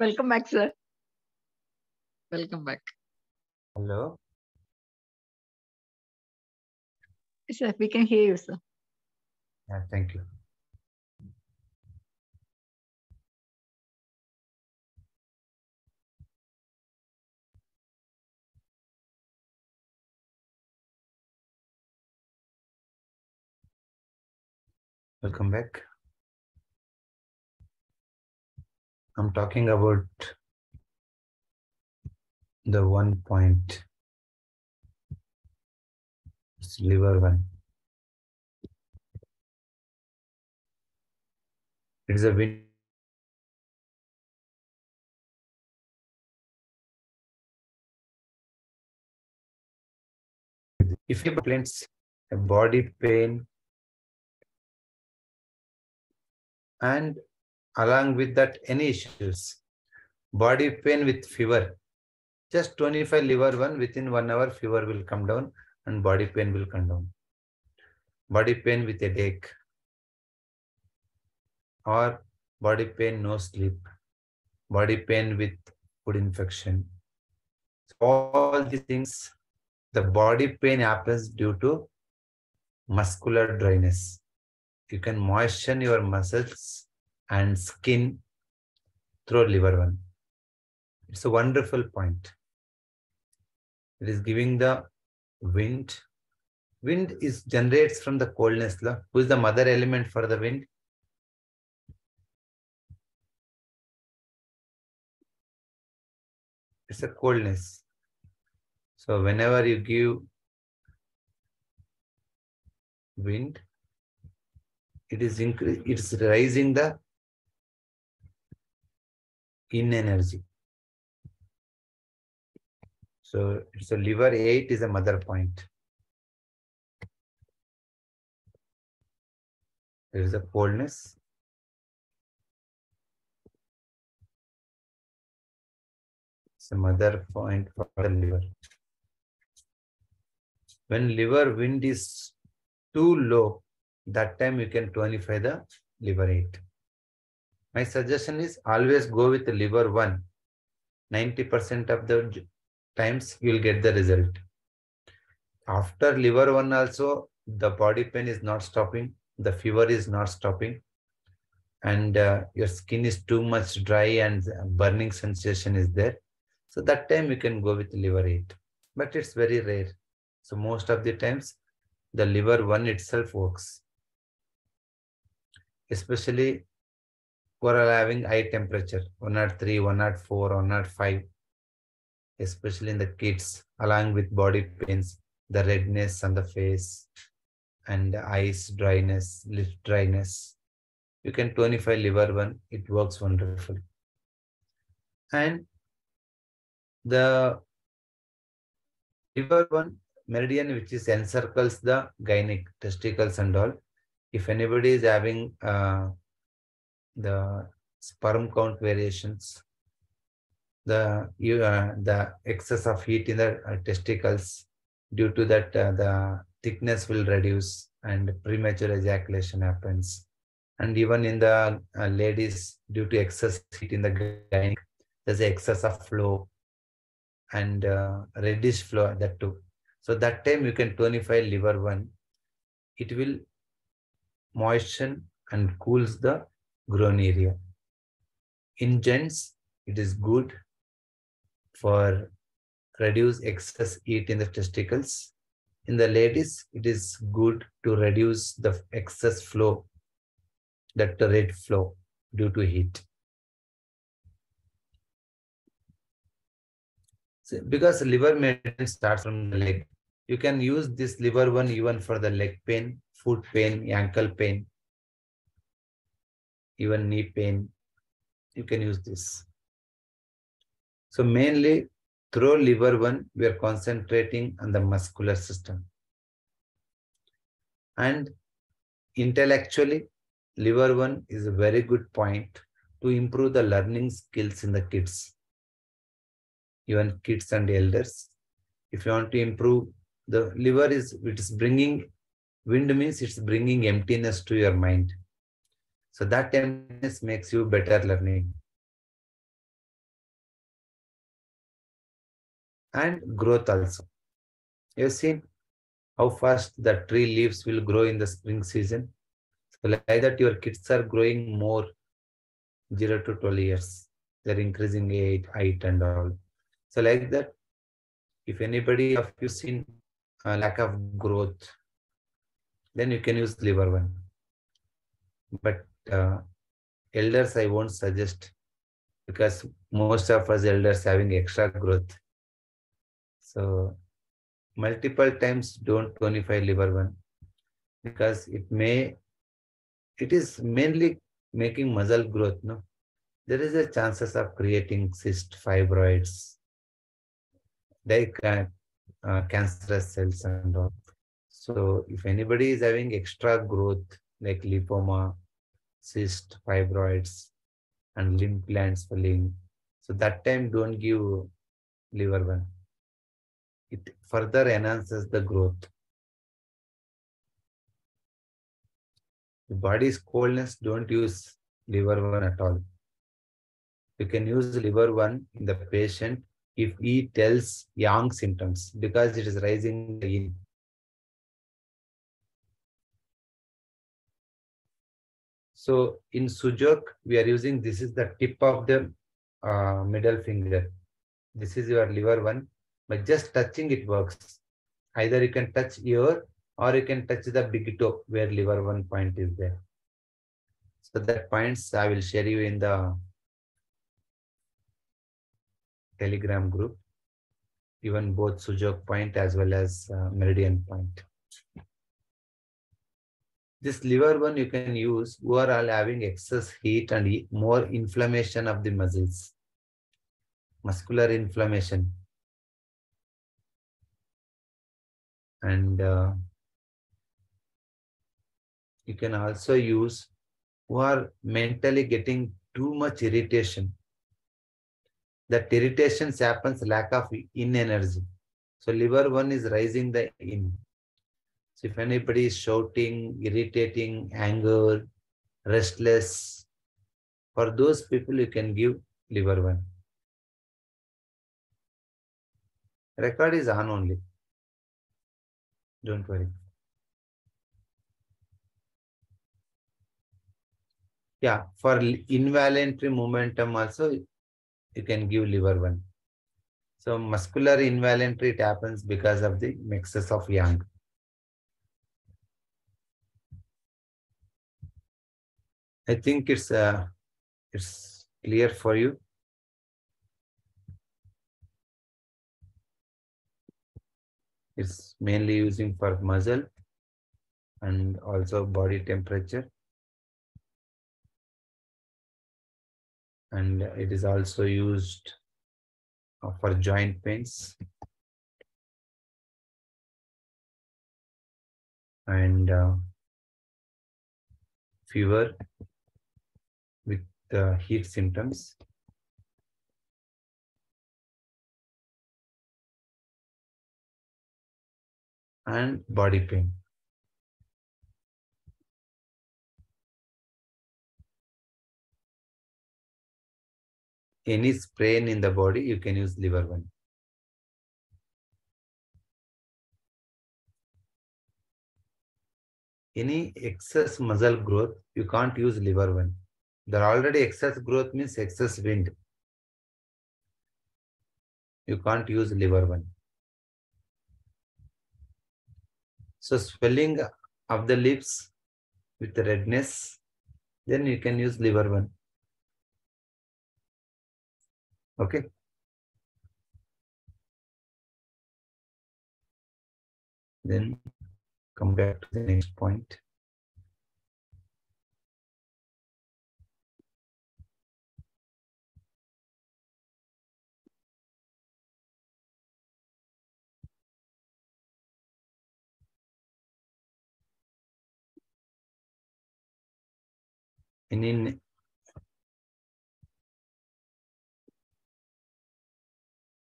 Welcome back, sir. Welcome back. Hello. Sir, we can hear you, sir. Yeah, thank you. Welcome back. I'm talking about the 1 point. It's liver 1. It is a wind. If you complaints a body pain and along with that any issues, body pain with fever, just 25 liver 1 within 1 hour fever will come down and body pain will come down. Body pain with headache or body pain no sleep, body pain with food infection. So all these things, the body pain happens due to muscular dryness. You can moisten your muscles and skin through liver 1. It's a wonderful point. It is giving the wind. Wind generates from the coldness. Who is the mother element for the wind? It's a coldness. So whenever you give wind, it's raising the in energy. So it's a liver 8 is a mother point. There is a coldness. It's a mother point for the liver. When liver wind is too low, that time you can tonify the liver 8. My suggestion is always go with the liver 1. 90% of the times you will get the result. After liver 1 also, the body pain is not stopping, the fever is not stopping, and your skin is too much dry and burning sensation is there. So that time you can go with liver 8. But it's very rare. So most of the times, the liver 1 itself works. Especially who are having high temperature, 103, 104, 105, especially in the kids, along with body pains, the redness on the face, and eyes dryness, lip dryness. You can tonify liver 1, it works wonderful. And the liver 1 meridian, which is encircles the gynec, testicles and all. If anybody is having the sperm count variations, the excess of heat in the testicles, due to that the thickness will reduce and premature ejaculation happens. And even in the ladies, due to excess heat in the gynec, there's excess of flow and reddish flow, that too. So that time you can tonify liver 1. It will moisten and cools the groin area. In gents, it is good for reduce excess heat in the testicles. In the ladies, it is good to reduce the excess flow, that red flow due to heat. So because liver meridian starts from the leg, you can use this liver 1 even for the leg pain, foot pain, ankle pain, even knee pain. You can use this. So mainly through liver 1, we are concentrating on the muscular system. And intellectually, liver 1 is a very good point to improve the learning skills in the kids, even kids and elders. If you want to improve, the liver it is bringing, wind means it's bringing emptiness to your mind. So that emptiness makes you better learning. and growth also. You've seen how fast the tree leaves will grow in the spring season. So like that, your kids are growing more 0 to 12 years. They're increasing height and all. So like that, if anybody of you seen a lack of growth, then you can use liver one. But elders, I won't suggest, because most of us elders having extra growth. So multiple times don't tonify liver one, because it is mainly making muscle growth. No, there is a chances of creating cyst, fibroids, like cancerous cells and all. So if anybody is having extra growth like lipoma, cyst, fibroids, and limb gland swelling, so that time don't give liver one. It further enhances the growth. The body's coldness, don't use liver one at all. You can use liver one in the patient if he tells yang symptoms, because it is rising the yin. So in sujok, we are using, this is the tip of the middle finger. This is your liver one, but just touching it works. Either you can touch here or you can touch the big toe where liver one point is there. So that points I will share you in the Telegram group, even both sujok point as well as meridian point. This liver one you can use who are all having excess heat and more inflammation of the muscles, muscular inflammation. And you can also use who are mentally getting too much irritation. That irritation happens lack of in energy. So liver one is rising the in. So if anybody is shouting, irritating, anger, restless, for those people you can give liver one. Record is on only. Don't worry. Yeah, for involuntary momentum also you can give liver one. So muscular involuntary, it happens because of the excess of yang. I think it's clear for you. It's mainly using for muscle and also body temperature. And it is also used for joint pains and fever with heat symptoms. And body pain. Any sprain in the body, you can use liver one. Any excess muscle growth, you can't use liver one. There already excess growth means excess wind. You can't use liver one. So swelling of the lips with redness, then you can use liver one. Okay. Then come back to the next point.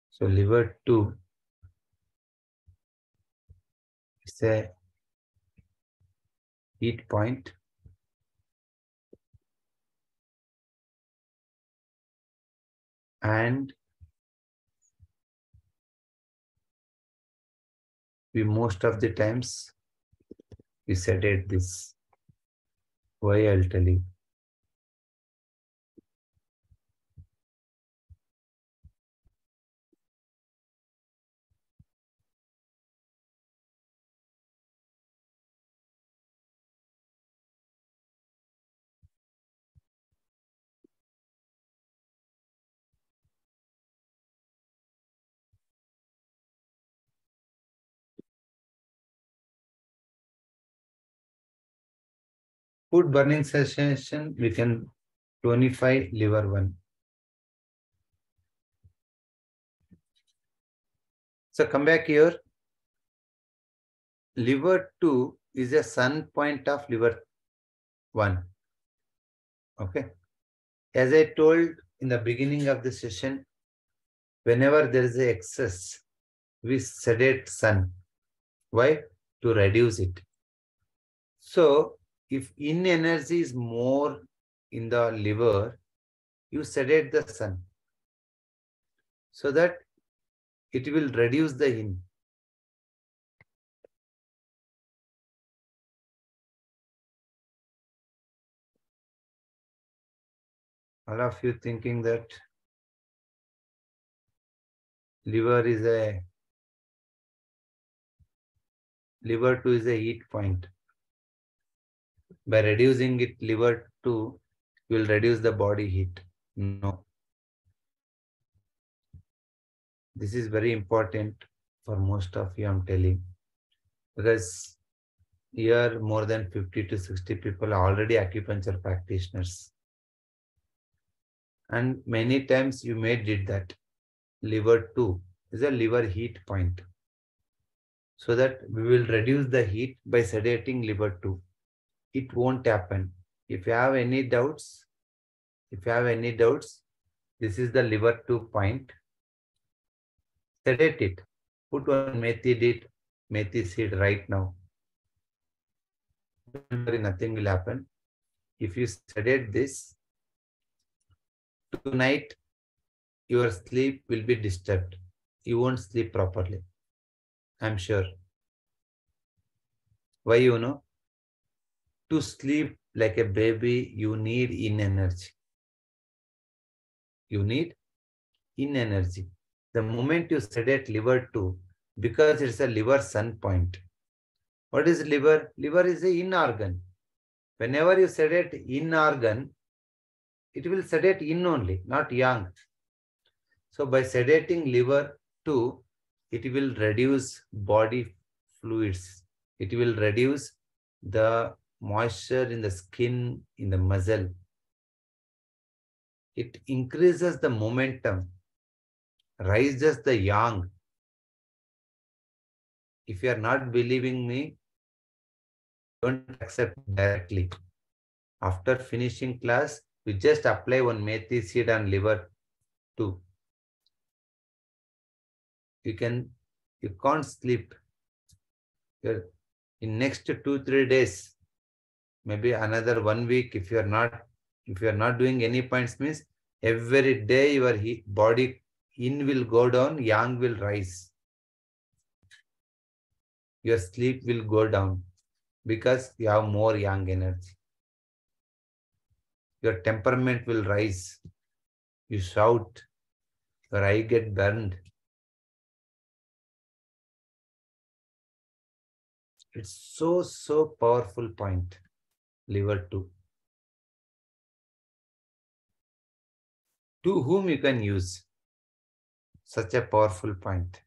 So liver 2 is a heat point. And we most of the times we sedate this. Why, I'll tell you. Food burning sensation, we can tonify liver 1. So come back here. Liver 2 is a sun point of liver 1. Okay. As I told in the beginning of the session, whenever there is a excess, we sedate sun. Why? To reduce it. So if in energy is more in the liver, you sedate the sun so that it will reduce the in. All of you thinking that liver 2 is a heat point. By reducing it, liver 2 will reduce the body heat. No. This is very important for most of you, I'm telling. Because here more than 50 to 60 people are already acupuncture practitioners. And many times you may did that. Liver 2 is a liver heat point. So that we will reduce the heat by sedating liver 2. It won't happen. If you have any doubts, this is the liver 2 point. Sedate it. Put one methi seed right now. Don't worry, nothing will happen. If you sedate this, tonight your sleep will be disturbed. You won't sleep properly. I'm sure. Why you know? To sleep like a baby, you need in energy. You need in energy. The moment you sedate liver 2, because it's a liver sun point. What is liver? Liver is the in organ. Whenever you sedate in organ, it will sedate in only, not yang. So by sedating liver 2, it will reduce body fluids. It will reduce the moisture in the skin, in the muscle. It increases the momentum, raises the yang. If you are not believing me, don't accept directly. After finishing class, you just apply one methi seed on liver 2. You can't sleep. In next 2-3 days, maybe another 1 week, if you are not doing any points, means every day your body in will go down, yang will rise. Your sleep will go down because you have more yang energy. Your temperament will rise. You shout, your eye get burned. It's so powerful point, liver 2. To whom you can use such a powerful point?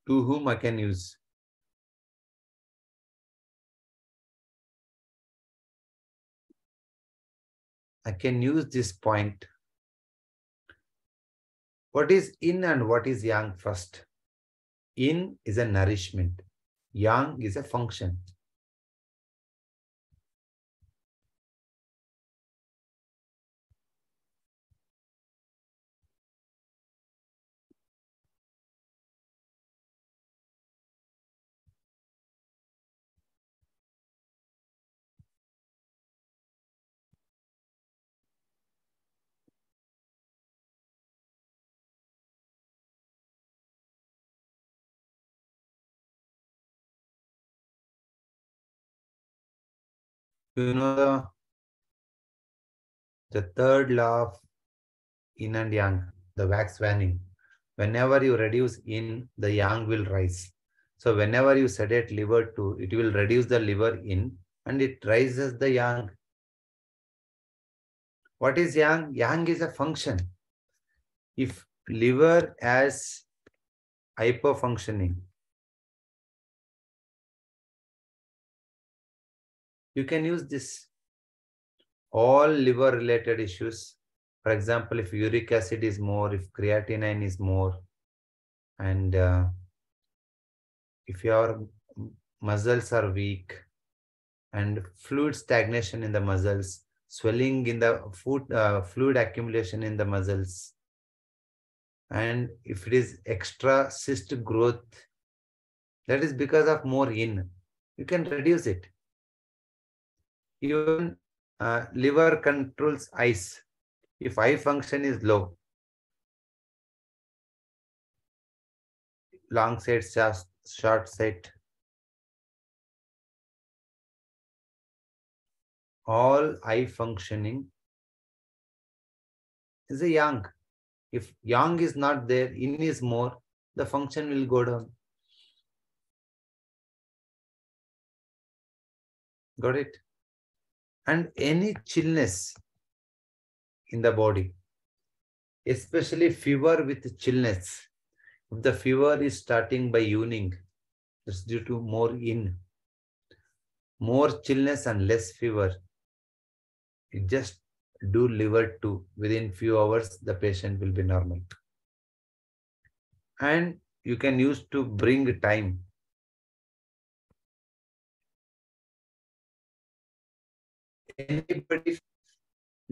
To whom I can use? I can use this point. What is yin and what is yang first? Yin is a nourishment. Yang is a function. You know the third law of yin and yang, the wax waning. Whenever you reduce yin, the yang will rise. So whenever you sedate liver 2, it will reduce the liver yin and it raises the yang. What is yang? Yang is a function. If liver has hyperfunctioning, you can use this. All liver related issues. For example, if uric acid is more, if creatinine is more, and if your muscles are weak and fluid stagnation in the muscles, swelling in the fluid accumulation in the muscles, and if it is extra cyst growth, that is because of more yin. You can reduce it. Even liver controls eyes. If eye function is low, long sight, short sight, all eye functioning is a yang. If yang is not there, yin is more, the function will go down. Got it? And any chillness in the body, especially fever with chillness. If the fever is starting by evening, it's due to more yin. More chillness and less fever. You just do liver 2. Within few hours, the patient will be normal. And you can use to bring time. Anybody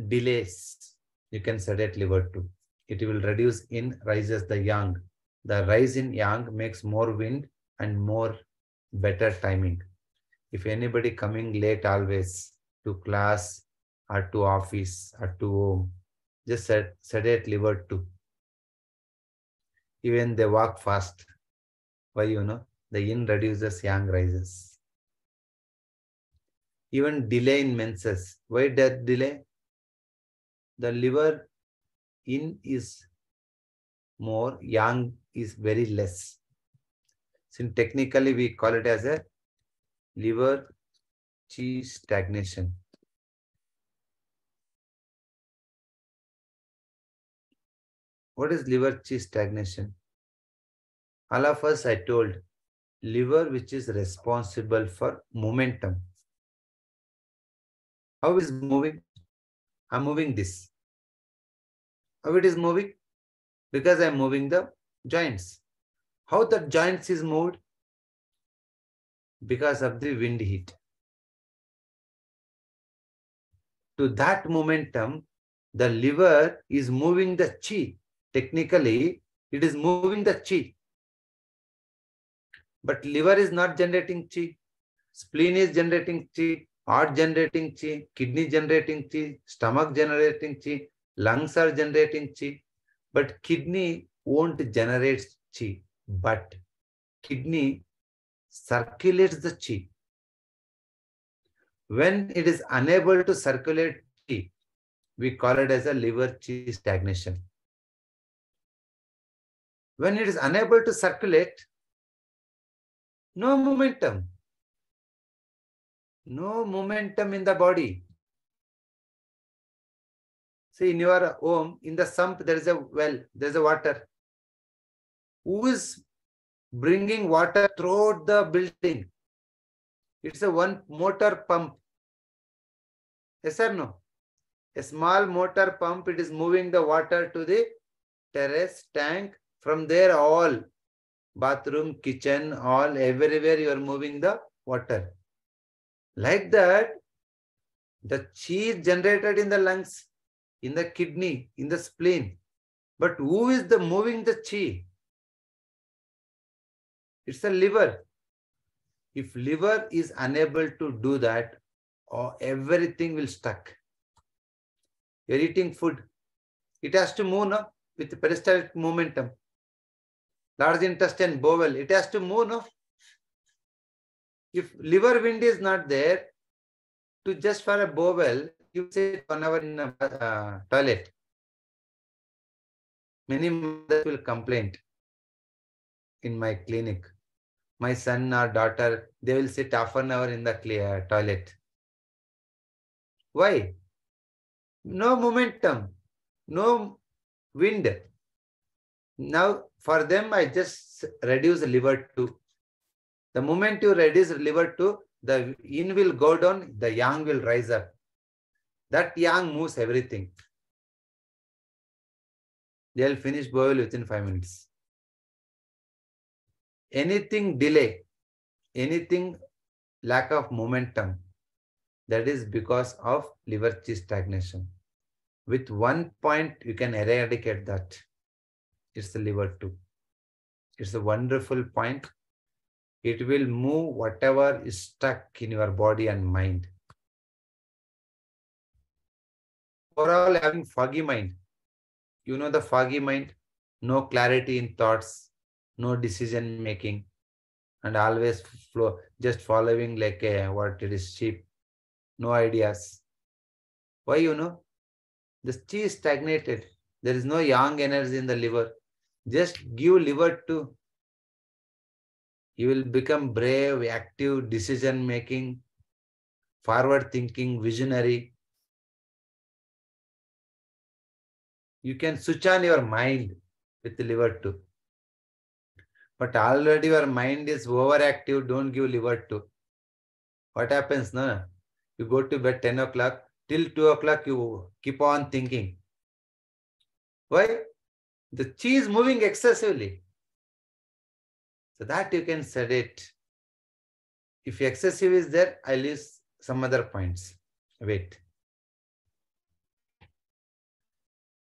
delays, you can sedate liver 2. It will reduce yin, rises the yang. The rise in yang makes more wind and more better timing. If anybody coming late always to class or to office or to home, just sedate liver 2. Even they walk fast. Why? The yin reduces, yang rises. Even delay in menses. Why that delay? The liver yin is more, yang is very less. So technically we call it as a liver qi stagnation. What is liver qi stagnation? All of us, I told, liver which is responsible for momentum. How is moving? I'm moving this. How it is moving? Because I'm moving the joints. How the joints is moved? Because of the wind heat. To that momentum, the liver is moving the chi. Technically, it is moving the chi. But liver is not generating chi. Spleen is generating chi. Heart generating chi. Kidney generating chi. Stomach generating chi. Lungs are generating chi. But kidney won't generate chi. But kidney circulates the chi. When it is unable to circulate chi, we call it as a liver chi stagnation. When it is unable to circulate, no momentum. No momentum in the body. See, in your home, in the sump, there is a well, there is a water. Who is bringing water throughout the building? It's a one motor pump. Yes or no? A small motor pump, it is moving the water to the terrace, tank. From there, all bathroom, kitchen, all everywhere you are moving the water. Like that, the chi is generated in the lungs, in the kidney, in the spleen. But who is the moving the chi? It's the liver. If liver is unable to do that, everything will stuck. You're eating food. It has to move no? With peristaltic momentum. Large intestine, bowel, it has to move. No? If liver wind is not there, to just for a bowel, you sit 1 hour in a toilet. Many mothers will complain in my clinic. My son or daughter, they will sit half an hour in the toilet. Why? No momentum, no wind. Now, for them, I just reduce liver 2. The moment you reduce liver 2, the yin will go down, the yang will rise up. That yang moves everything. They'll finish boil within 5 minutes. Anything delay, anything lack of momentum, that is because of liver chi stagnation. With 1 point, you can eradicate that. It's the liver 2. It's a wonderful point. It will move whatever is stuck in your body and mind. Overall, having foggy mind. You know the foggy mind? No clarity in thoughts, no decision making, and always flow, just following like what it is sheep. No ideas. Why, you know? The chi is stagnated. There is no yang energy in the liver. Just give liver to. You will become brave, active, decision making, forward thinking, visionary. You can switch on your mind with the liver 2. But already your mind is overactive, don't give liver 2. What happens, no? You go to bed 10 o'clock, till 2 o'clock you keep on thinking. Why? The chi is moving excessively. So that you can sedate. If excessive is there, I list some other points. Wait.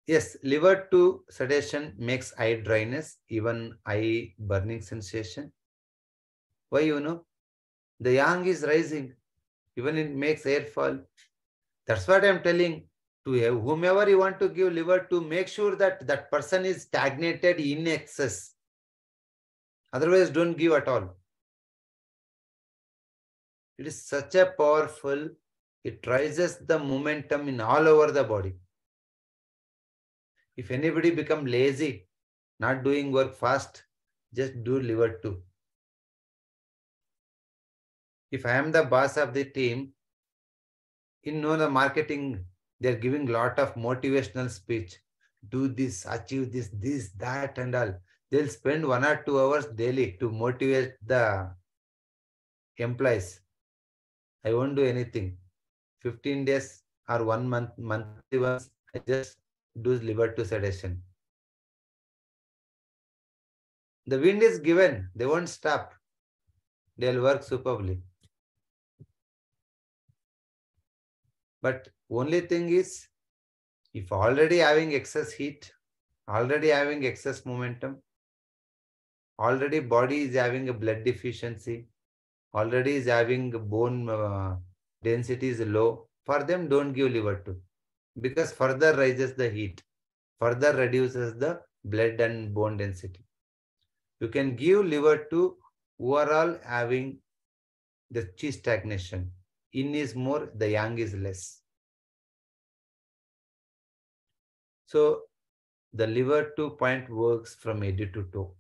Yes, liver 2 sedation makes eye dryness, even eye burning sensation. Why, you know? The yang is rising. Even it makes hair fall. That's what I'm telling to whomever you want to give liver to, make sure that that person is stagnated in excess. Otherwise, don't give at all. It is such a powerful, it rises the momentum in all over the body. If anybody become lazy, not doing work fast, just do liver 2. If I am the boss of the team, in the marketing, they're giving lot of motivational speech. Do this, achieve this, this, that, and all. They'll spend 1 or 2 hours daily to motivate the employees. I won't do anything. 15 days or 1 month, monthly once, I just do liver 2 sedation. The wind is given. They won't stop. They'll work superbly. But only thing is, if already having excess heat, already having excess momentum, already body is having a blood deficiency, already is having bone density is low, for them don't give liver 2. Because further rises the heat, further reduces the blood and bone density. You can give liver 2 overall having the chi stagnation. Yin is more, the yang is less. So the liver 2 point works from head to toe.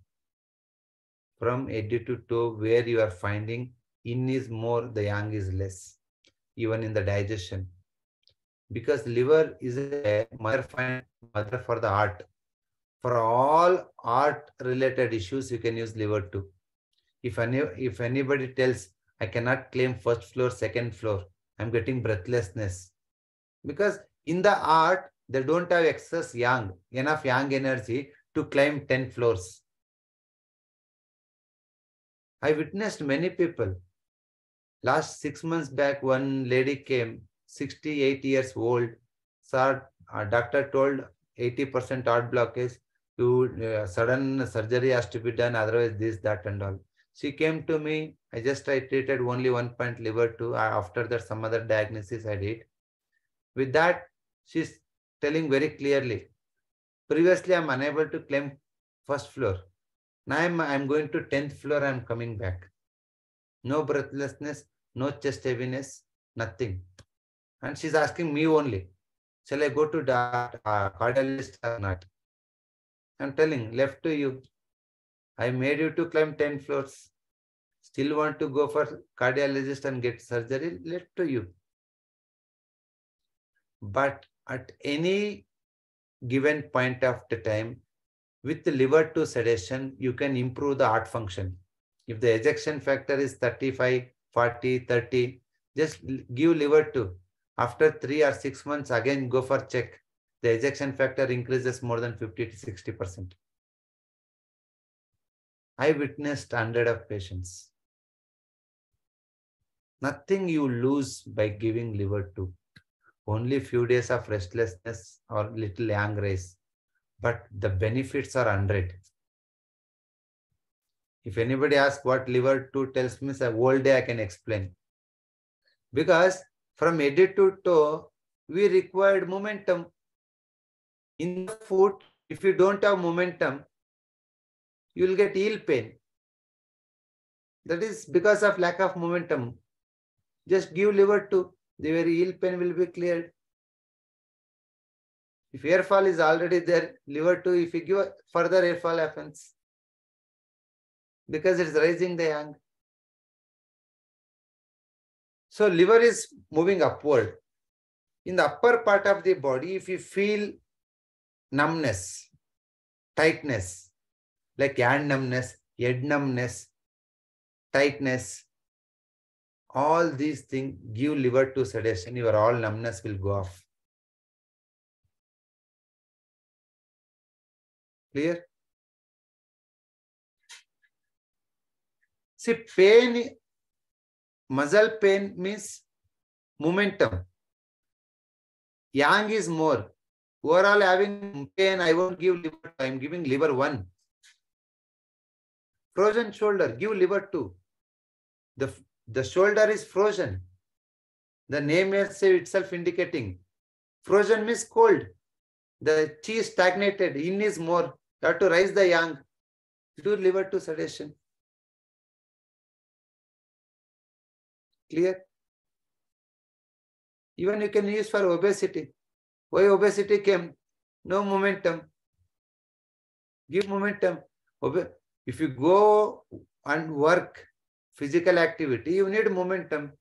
From head to toe, where you are finding yin is more, the yang is less, even in the digestion. Because liver is a mother for the heart. For all heart related issues, you can use liver 2. If anybody tells, I cannot claim first floor, second floor, I'm getting breathlessness. Because in the heart, they don't have excess yang, enough yang energy to climb 10 floors. I witnessed many people. Last 6 months back, one lady came, 68 years old, doctor told 80% heart blockage, sudden surgery has to be done, otherwise this, that and all. She came to me, I treated only 1 point liver 2. After that, some other diagnosis I did. With that, she's telling very clearly, previously I'm unable to climb first floor. Now I'm going to 10th floor, I'm coming back. No breathlessness, no chest heaviness, nothing. And she's asking me only, shall I go to cardiologist or not? I'm telling, left to you. I made you to climb 10 floors. Still want to go for cardiologist and get surgery? Left to you. But at any given point of the time, with the liver to sedation, you can improve the heart function. If the ejection factor is 35, 40, 30, just give liver to. After 3 or 6 months, again go for check. The ejection factor increases more than 50 to 60%. I witnessed 100 of patients. Nothing you lose by giving liver to. Only few days of restlessness or little yang raise. But the benefits are 100. If anybody asks what liver 2 tells me, a whole day I can explain. Because from head to toe, we required momentum. In the foot, if you don't have momentum, you will get heel pain. That is because of lack of momentum. Just give liver 2, the very heel pain will be cleared. If air fall is already there, liver 2, if you give further air fall happens. Because it's raising the yang. So liver is moving upward. In the upper part of the body, if you feel numbness, tightness, like hand numbness, head numbness, tightness, all these things, give liver to sedation, your all numbness will go off. Clear? See, pain, muscle pain means momentum. Yang is more. Overall having pain, I won't give liver 2, I'm giving liver 1. Frozen shoulder, give liver 2. The shoulder is frozen. The name itself indicating. Frozen means cold. The chi is stagnated, yin is more. You have to raise the yang. Do liver to sedation. Clear? Even you can use for obesity. Why obesity came? No momentum. Give momentum. If you go and work physical activity, you need momentum.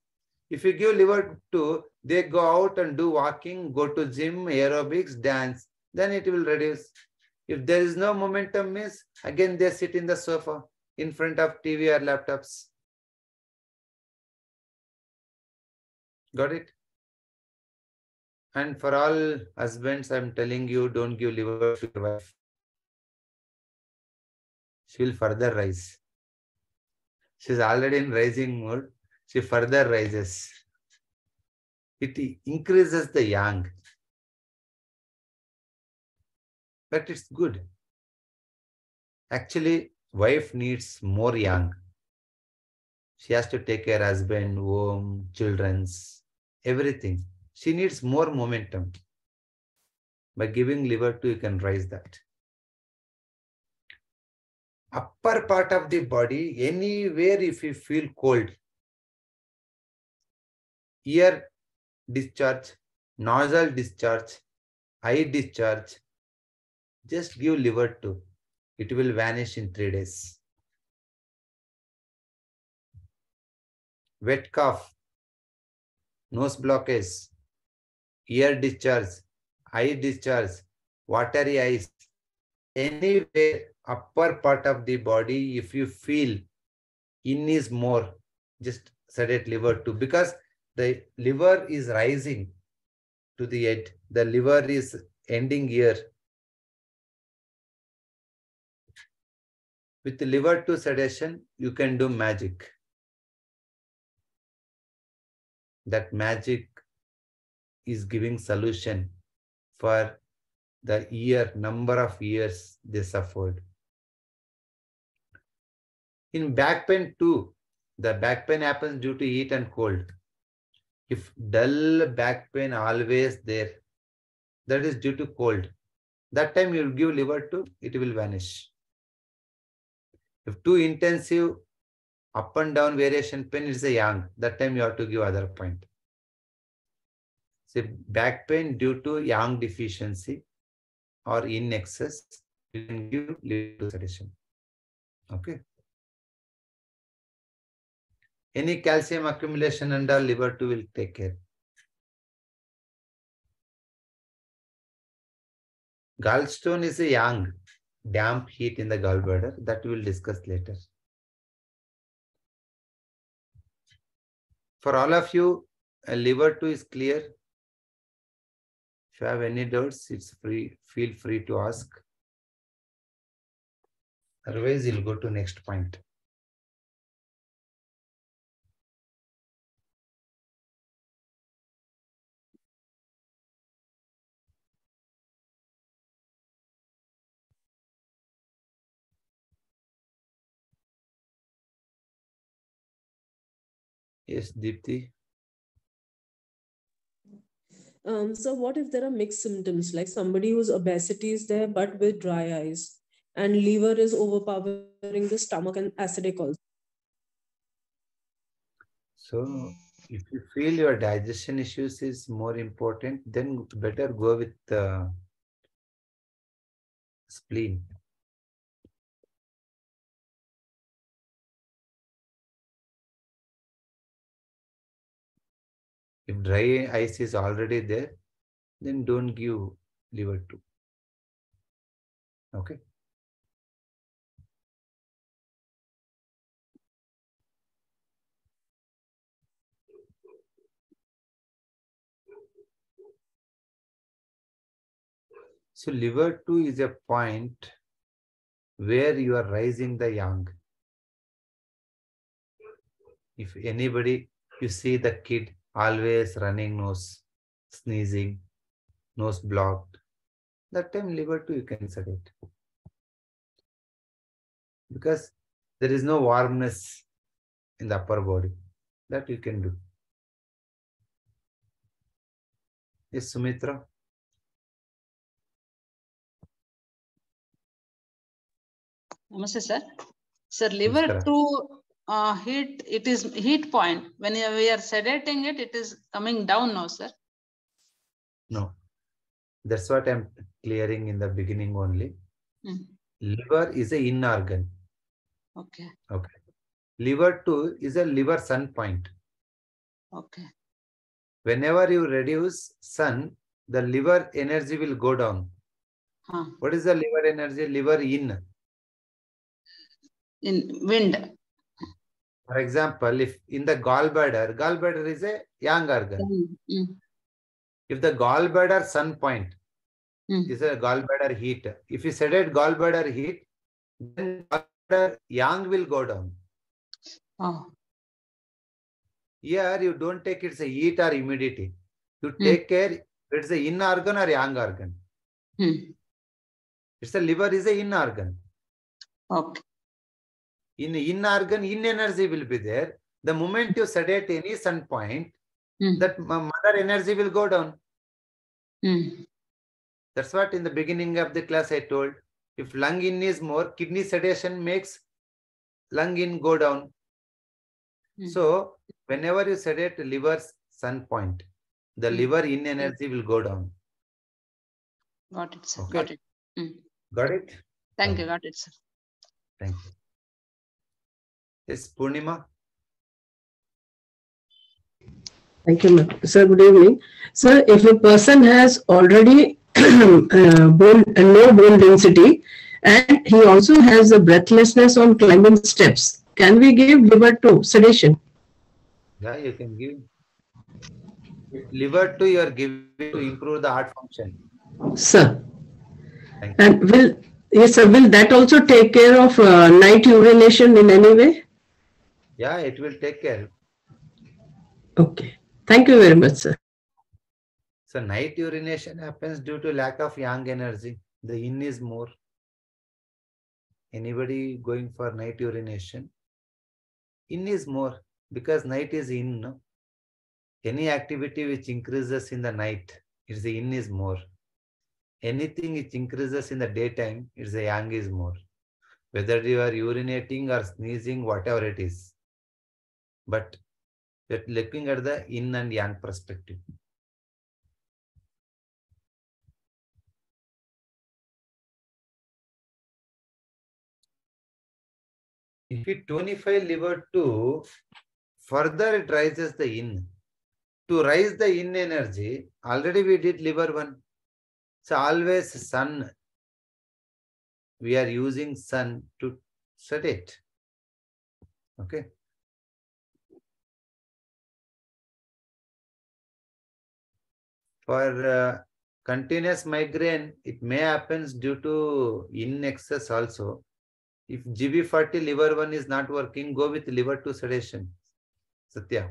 If you give liver 2, they go out and do walking, go to gym, aerobics, dance, then it will reduce. If there is no momentum, means again they sit in the sofa in front of TV or laptops. Got it? And for all husbands, I'm telling you, don't give liver to your wife. She will further rise. She's already in rising mode. She further rises. It increases the yang. But it's good. Actually, wife needs more yang. She has to take care of husband, home, children's, everything. She needs more momentum. By giving liver 2, you can raise that. Upper part of the body, anywhere if you feel cold, ear discharge, nostril discharge, eye discharge, just give liver 2. It will vanish in 3 days. Wet cough, nose blockage, ear discharge, eye discharge, watery eyes, anywhere upper part of the body, if you feel in is more, just sedate liver 2, because the liver is rising to the head. The liver is ending here. With the liver 2 sedation, you can do magic. That magic is giving solution for the number of years they suffered. In back pain too, the back pain happens due to heat and cold. If dull back pain always there, that is due to cold. That time you will give liver 2, it will vanish. If too intensive up and down variation pain is a yang, that time you have to give other point. So back pain due to yang deficiency or in excess, you can give liver 2 sedation. Okay. Any calcium accumulation under liver 2 will take care. Gallstone is a yang, damp heat in the gallbladder, that we will discuss later. For all of you, liver 2 is clear. If you have any doubts, it's free. Feel free to ask. Otherwise, you'll go to next point. Yes, Deepthi. So what if there are mixed symptoms, like somebody whose obesity is there but with dry eyes, and liver is overpowering the stomach and acidic also? So if you feel your digestion issues is more important, then better go with spleen. If dry eyes is already there, then don't give liver 2. Okay. So liver 2 is a point where you are raising the yang. If anybody, you see the kid always running nose, sneezing, nose blocked, that time liver 2 you can sedate. Because there is no warmness in the upper body. That you can do. Yes, Sumitra? Namaste, sir. Sir, liver Namaskara. 2 heat, it is heat point. When we are sedating it, it is coming down now, sir. No. That's what I'm clearing in the beginning only. Liver is a in organ. Okay. Okay. Liver 2 is a liver sun point. Okay. Whenever you reduce sun, the liver energy will go down. What is the liver energy? Liver in. In wind. For example, if in the gallbladder is a yang organ. If the gallbladder sun point is a gallbladder heat, if you sedate gallbladder heat, then gallbladder yang will go down. Here you don't take it's a heat or humidity. You take care it's a in organ or yang organ. It's the liver is a in organ. Okay. In organ, in energy will be there. The moment you sedate any sun point, that mother energy will go down. That's what in the beginning of the class I told. If lung in is more, kidney sedation makes lung in go down. So whenever you sedate liver's sun point, the liver in energy will go down. Got it, sir. Okay. Got it. Got it? Thank you. Got it, sir. Thank you. Yes, Purnima. Thank you, ma'am. Sir, good evening. Sir, if a person has already low bone density and he also has a breathlessness on climbing steps, can we give liver 2 sedation? Yeah, you can give. Liver 2 you are giving to improve the heart function. Sir. Thank you. And will that also take care of night urination in any way? Yeah, it will take care. Okay. Thank you very much, sir. So night urination happens due to lack of yang energy. The yin is more. Anybody going for night urination? Yin is more because night is yin. No? Any activity which increases in the night, it's the yin is more. Anything which increases in the daytime, it's the yang is more. Whether you are urinating or sneezing, whatever it is. But we're looking at the yin and yang perspective. If you tonify liver 2, further it rises the yin. To rise the yin energy, already we did liver 1. So always sun. We are using sun to sedate. Okay. For continuous migraine, it may happen due to in excess also. If GB40 liver 1 is not working, go with liver 2 sedation. Satya.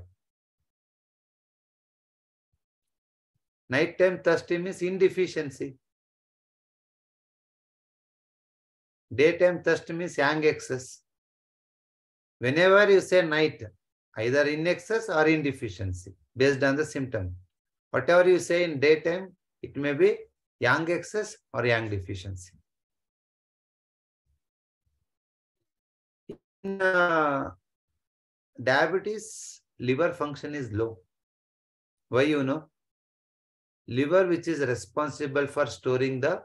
Nighttime thirsty means indeficiency. Daytime thirst means yang excess. Whenever you say night, either in excess or in deficiency, based on the symptom. Whatever you say in daytime, it may be yang excess or yang deficiency. In diabetes, liver function is low. Why you know? Liver, which is responsible for storing the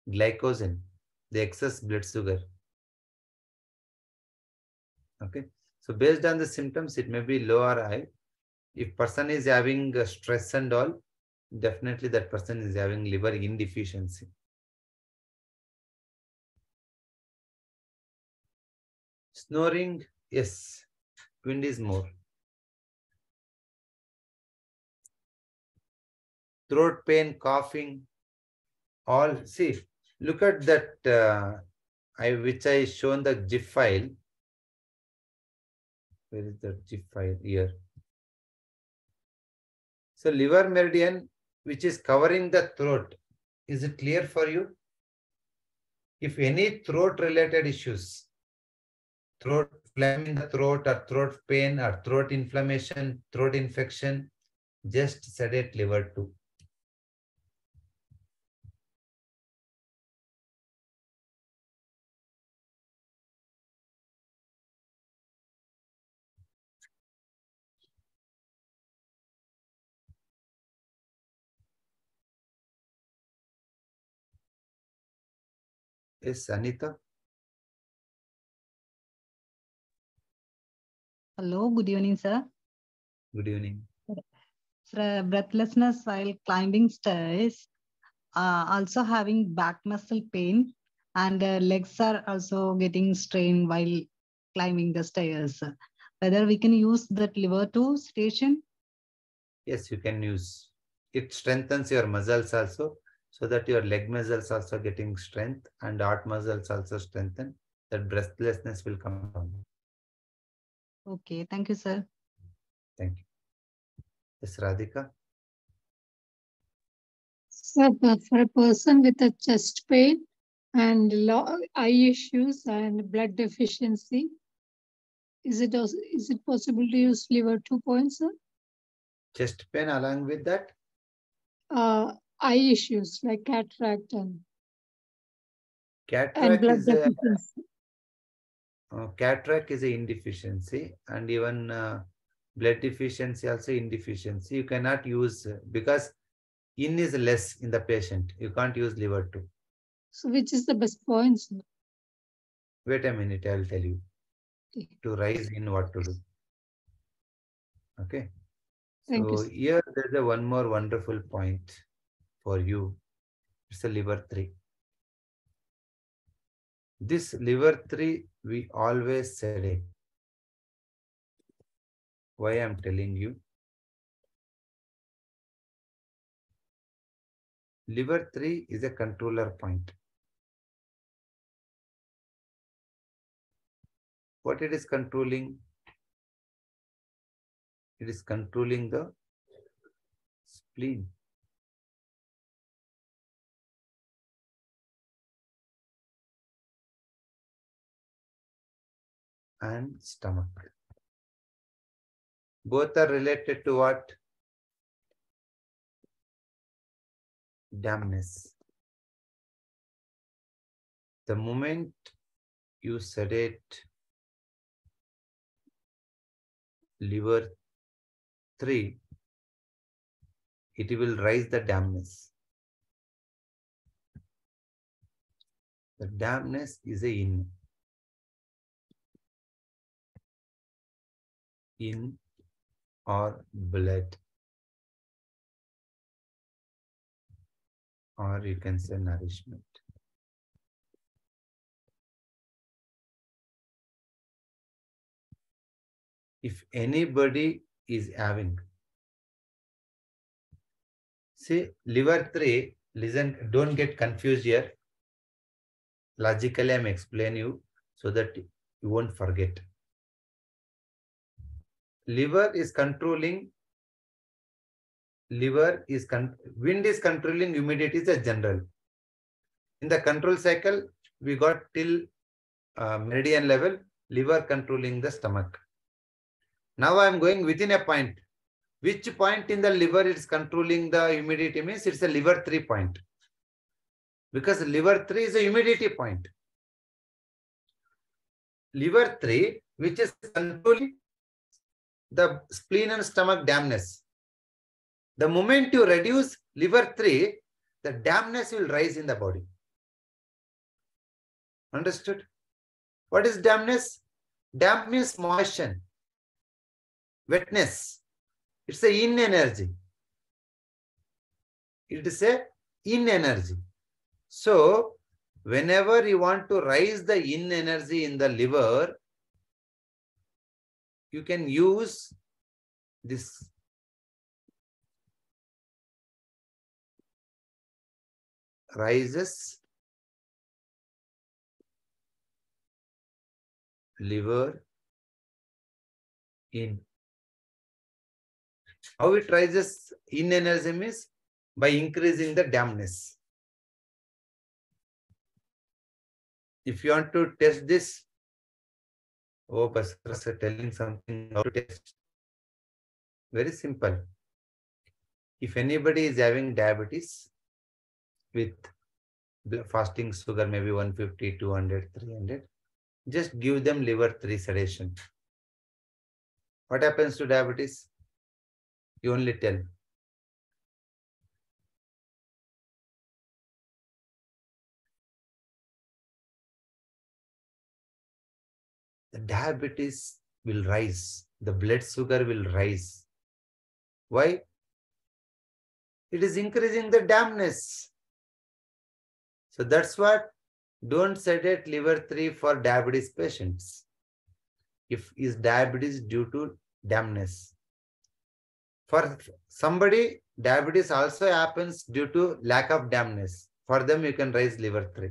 glycogen, the excess blood sugar. Okay. So based on the symptoms, it may be low or high. If person is having stress and all, definitely that person is having liver indeficiency. Snoring, yes, wind is more. Throat pain, coughing, all. See, look at that, which I shown the GIF file. Where is the GIF file? Here. So liver meridian, which is covering the throat. Is it clear for you? If any throat related issues, throat phlegm in the throat or throat pain or throat inflammation, throat infection, just sedate liver 2. Yes, Anita. Hello, good evening, sir. Good evening. Sir, breathlessness while climbing stairs, also having back muscle pain, and legs are also getting strained while climbing the stairs. Whether we can use that liver 2 station? Yes, you can use. It strengthens your muscles also, so that your leg muscles also getting strength and heart muscles also strengthen. That breathlessness will come down. Okay, thank you, sir. Thank you. Yes, Radhika. So for a person with a chest pain and eye issues and blood deficiency, is it possible to use liver 2 points, sir? Chest pain along with that? Eye issues like cataract and Cataract blood is deficiency. Cataract is a indeficiency, and even blood deficiency also indeficiency. You cannot use because in is less in the patient. You can't use liver 2. So which is the best point, sir? Wait a minute, I'll tell you. Okay. To rise in what to do. Okay. Thank you, so sir. here there's a one more wonderful point for you. It's a liver 3. This liver 3 we always sedate. Why I'm telling you? Liver 3 is a controller point. What it is controlling? It is controlling the spleen. And stomach. Both are related to what? Dampness. The moment you sedate liver 3, it will rise the dampness. The dampness is a yin. in or blood, or you can say nourishment. If anybody is having, see, liver 3, listen, don't get confused here. Logically, I'm explaining you so that you won't forget. Liver is controlling, wind is controlling humidity is a general. In the control cycle, we got till meridian level, liver controlling the stomach. Now I'm going within a point. Which point in the liver is controlling the humidity means it's a liver 3 point. Because liver 3 is a humidity point. Liver 3, which is controlling the spleen and stomach dampness. The moment you reduce liver 3, the dampness will rise in the body. Understood? What is dampness? Damp means moisture, wetness. It's a in energy. It is a in energy. So, whenever you want to raise the in energy in the liver, you can use this rises liver in. How it rises in energy means by increasing the dampness. If you want to test this, oh, Basra telling something how to test. Very simple. If anybody is having diabetes with fasting sugar, maybe 150, 200, 300, just give them liver 3 sedation. What happens to diabetes? You only tell. The diabetes will rise. The blood sugar will rise. Why? It is increasing the dampness. So that's what, don't sedate liver 3 for diabetes patients. If is diabetes due to dampness. For somebody, diabetes also happens due to lack of dampness. For them, you can raise liver 3.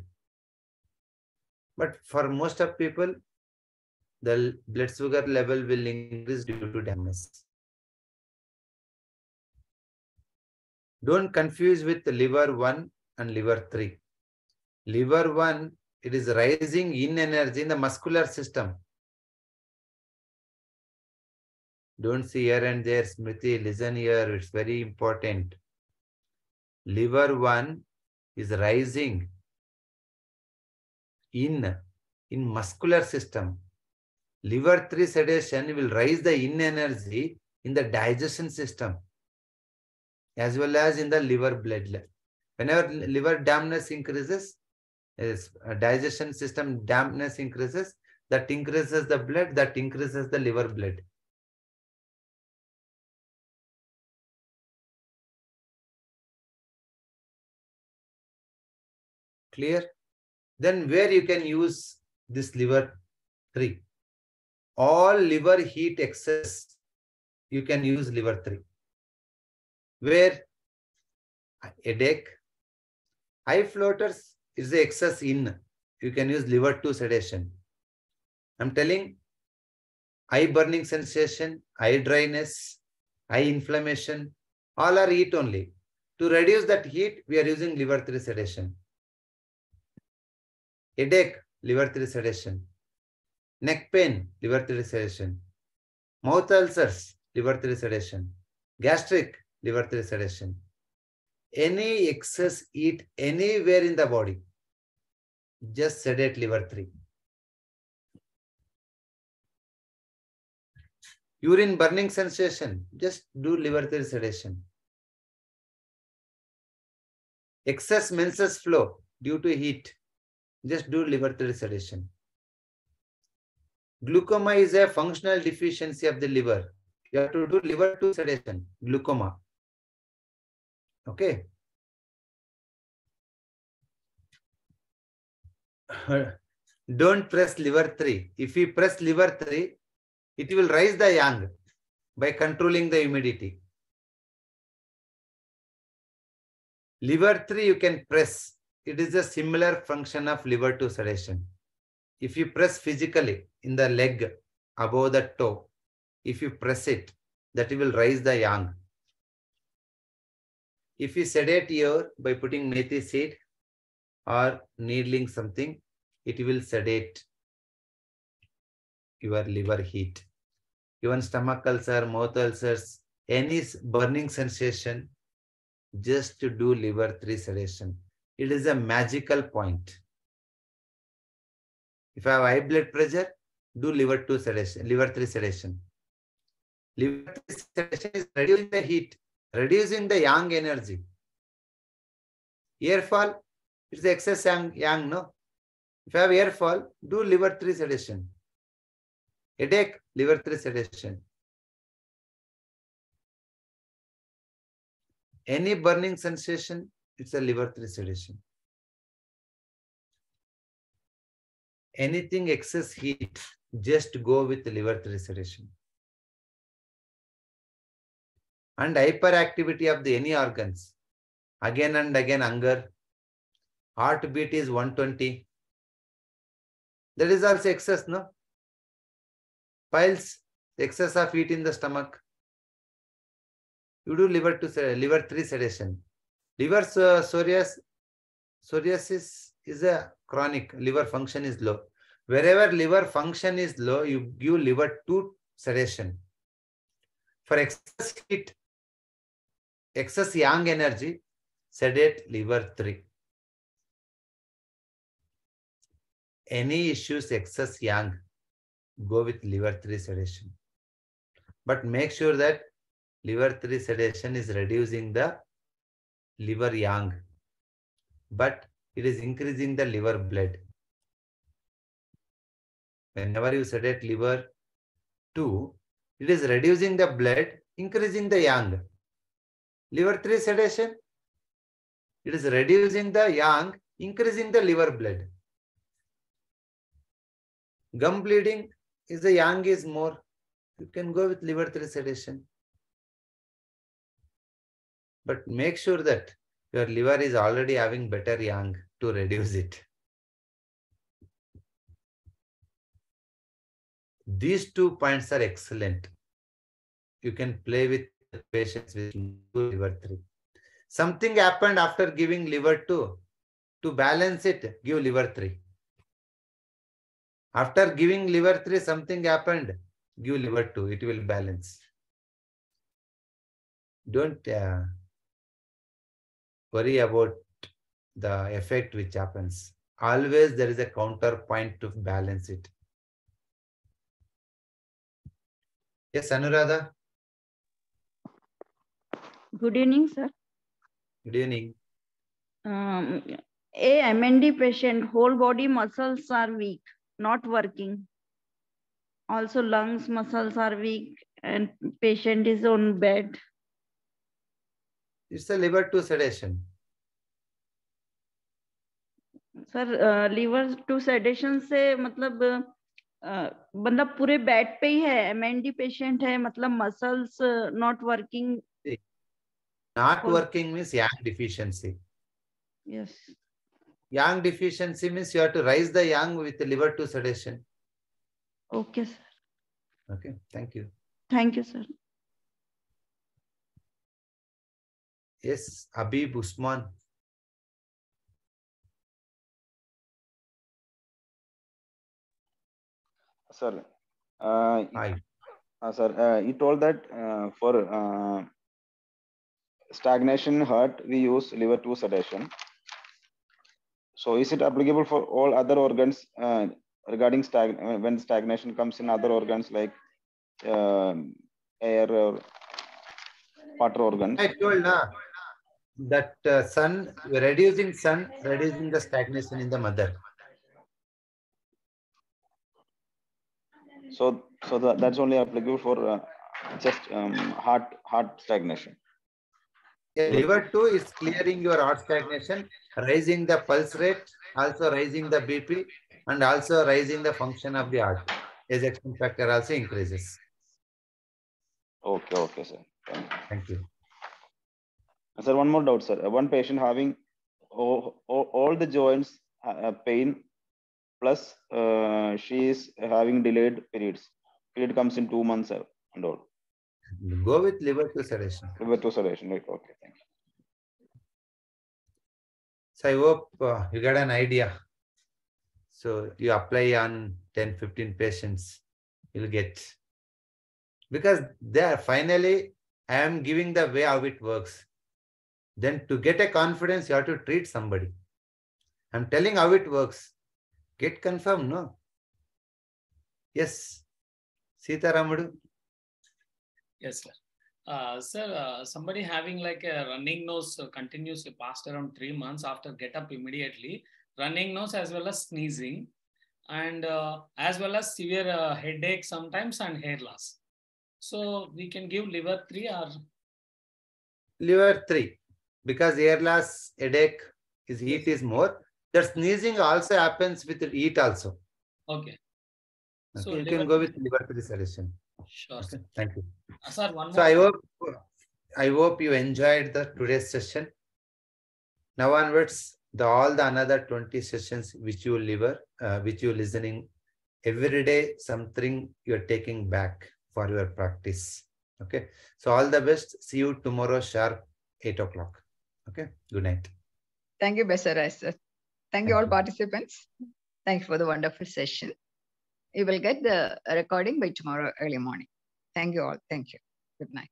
But for most of people, the blood sugar level will increase due to dampness. Don't confuse with liver 1 and liver 3. Liver 1, it is rising in energy in the muscular system. Don't see here and there, Smriti, listen here, it's very important. Liver 1 is rising in muscular system. Liver 3 sedation will raise the in energy in the digestion system as well as in the liver blood. Whenever liver dampness increases, digestion system dampness increases, that increases the blood, that increases the liver blood. Clear? Then where you can use this liver 3? All liver heat excess, you can use liver 3. Where? Headache, high floaters is the excess in. You can use liver 2 sedation. I'm telling, eye burning sensation, eye dryness, eye inflammation, all are heat only. To reduce that heat, we are using liver 3 sedation. Headache, liver 3 sedation. Neck pain, liver 3 sedation. Mouth ulcers, liver 3 sedation. Gastric, liver 3 sedation. Any excess heat anywhere in the body, just sedate liver 3. Urine burning sensation, just do liver 3 sedation. Excess menses flow due to heat, just do liver 3 sedation. Glaucoma is a functional deficiency of the liver. You have to do liver 2 sedation, glaucoma. Okay. Don't press liver 3. If you press liver 3, it will raise the yang by controlling the humidity. Liver 3 you can press. It is a similar function of liver 2 sedation. If you press physically in the leg above the toe, if you press it, that will raise the yang. If you sedate ear by putting methi seed or needling something, it will sedate your liver heat. Even stomach ulcer, mouth ulcers, any burning sensation, just to do liver 3 sedation. It is a magical point. If I have high blood pressure, do liver 2 sedation, liver 3 sedation. Liver 3 sedation is reducing the heat, reducing the yang energy. Ear fall, it's excess yang, no? If you have ear fall, do liver 3 sedation. Headache, liver 3 sedation. Any burning sensation, it's a liver 3 sedation. Anything excess heat, just go with liver 3 sedation. And hyperactivity of the any organs. Again and again hunger. Heartbeat is 120. That is also excess, no? Piles, excess of heat in the stomach. You do liver 3 sedation. Liver psoriasis is a chronic. Liver function is low. Wherever liver function is low, you give liver 2 sedation. For excess heat, excess yang energy, sedate liver 3. Any issues excess yang, go with liver 3 sedation. But make sure that liver 3 sedation is reducing the liver yang, but it is increasing the liver blood. Whenever you sedate liver 2, it is reducing the blood, increasing the yang. Liver 3 sedation, it is reducing the yang, increasing the liver blood. Gum bleeding is the yang is more. You can go with liver 3 sedation. But make sure that your liver is already having better yang to reduce it. These 2 points are excellent. You can play with the patients with liver 3. Something happened after giving liver 2. To balance it, give liver 3. After giving liver 3, something happened, give liver 2. It will balance. Don't worry about the effect which happens. Always there is a counterpoint to balance it. Yes, Anuradha. Good evening, sir. Good evening. A MND patient, whole body muscles are weak, not working. Also lungs muscles are weak and patient is on bed. It's a liver 2 sedation. Sir, liver 2 sedation से मतलब बंदा पूरे bed पे ही है, MND patient है, मतलब muscles not working. Not working means yang deficiency. Yes. Yang deficiency means you have to raise the yang with the liver 2 sedation. Okay, sir. Okay, thank you. Thank you, sir. Yes, Habib Usman. Sir, Hi. Sir, you told that for stagnation heart, we use liver 2 sedation. So is it applicable for all other organs regarding when stagnation comes in other organs like air or water organs? I told that reducing the stagnation in the mother. So that's only applicable for just heart stagnation. Yeah, liver 2 is clearing your heart stagnation, raising the pulse rate, also raising the BP, and also raising the function of the heart. Ejection factor also increases. Okay, sir. Thank you. Sir, one more doubt, sir. One patient having all the joints pain, plus she is having delayed periods. Period comes in 2 months and all. Go with liver 2 sedation. Liver 2 sedation, right? Okay, thank you. So I hope you got an idea. So you apply on 10-15 patients, you'll get. Because there finally I am giving the way how it works. Then to get a confidence, you have to treat somebody. I'm telling how it works. Get confirmed, no? Yes. Sita Ramudu. Yes, sir. Sir, somebody having like a running nose continuously past around 3 months after get up immediately, running nose as well as sneezing, and as well as severe headache sometimes and hair loss. So we can give liver 3 or? Liver 3. Because hair loss, headache, his heat is more. The sneezing also happens with heat also. Okay. Okay, So you can go with liver 3 solution. Sure. Okay, Sir. thank you. Sir, one more. So I hope you enjoyed the today's session. Now onwards, all the another 20 sessions which you listening every day, something you're taking back for your practice. Okay. So all the best. See you tomorrow sharp 8 o'clock. Okay. Good night. Thank you, Basarai, sir. Thank you all participants. Thank you for the wonderful session. You will get the recording by tomorrow early morning. Thank you all. Thank you. Good night.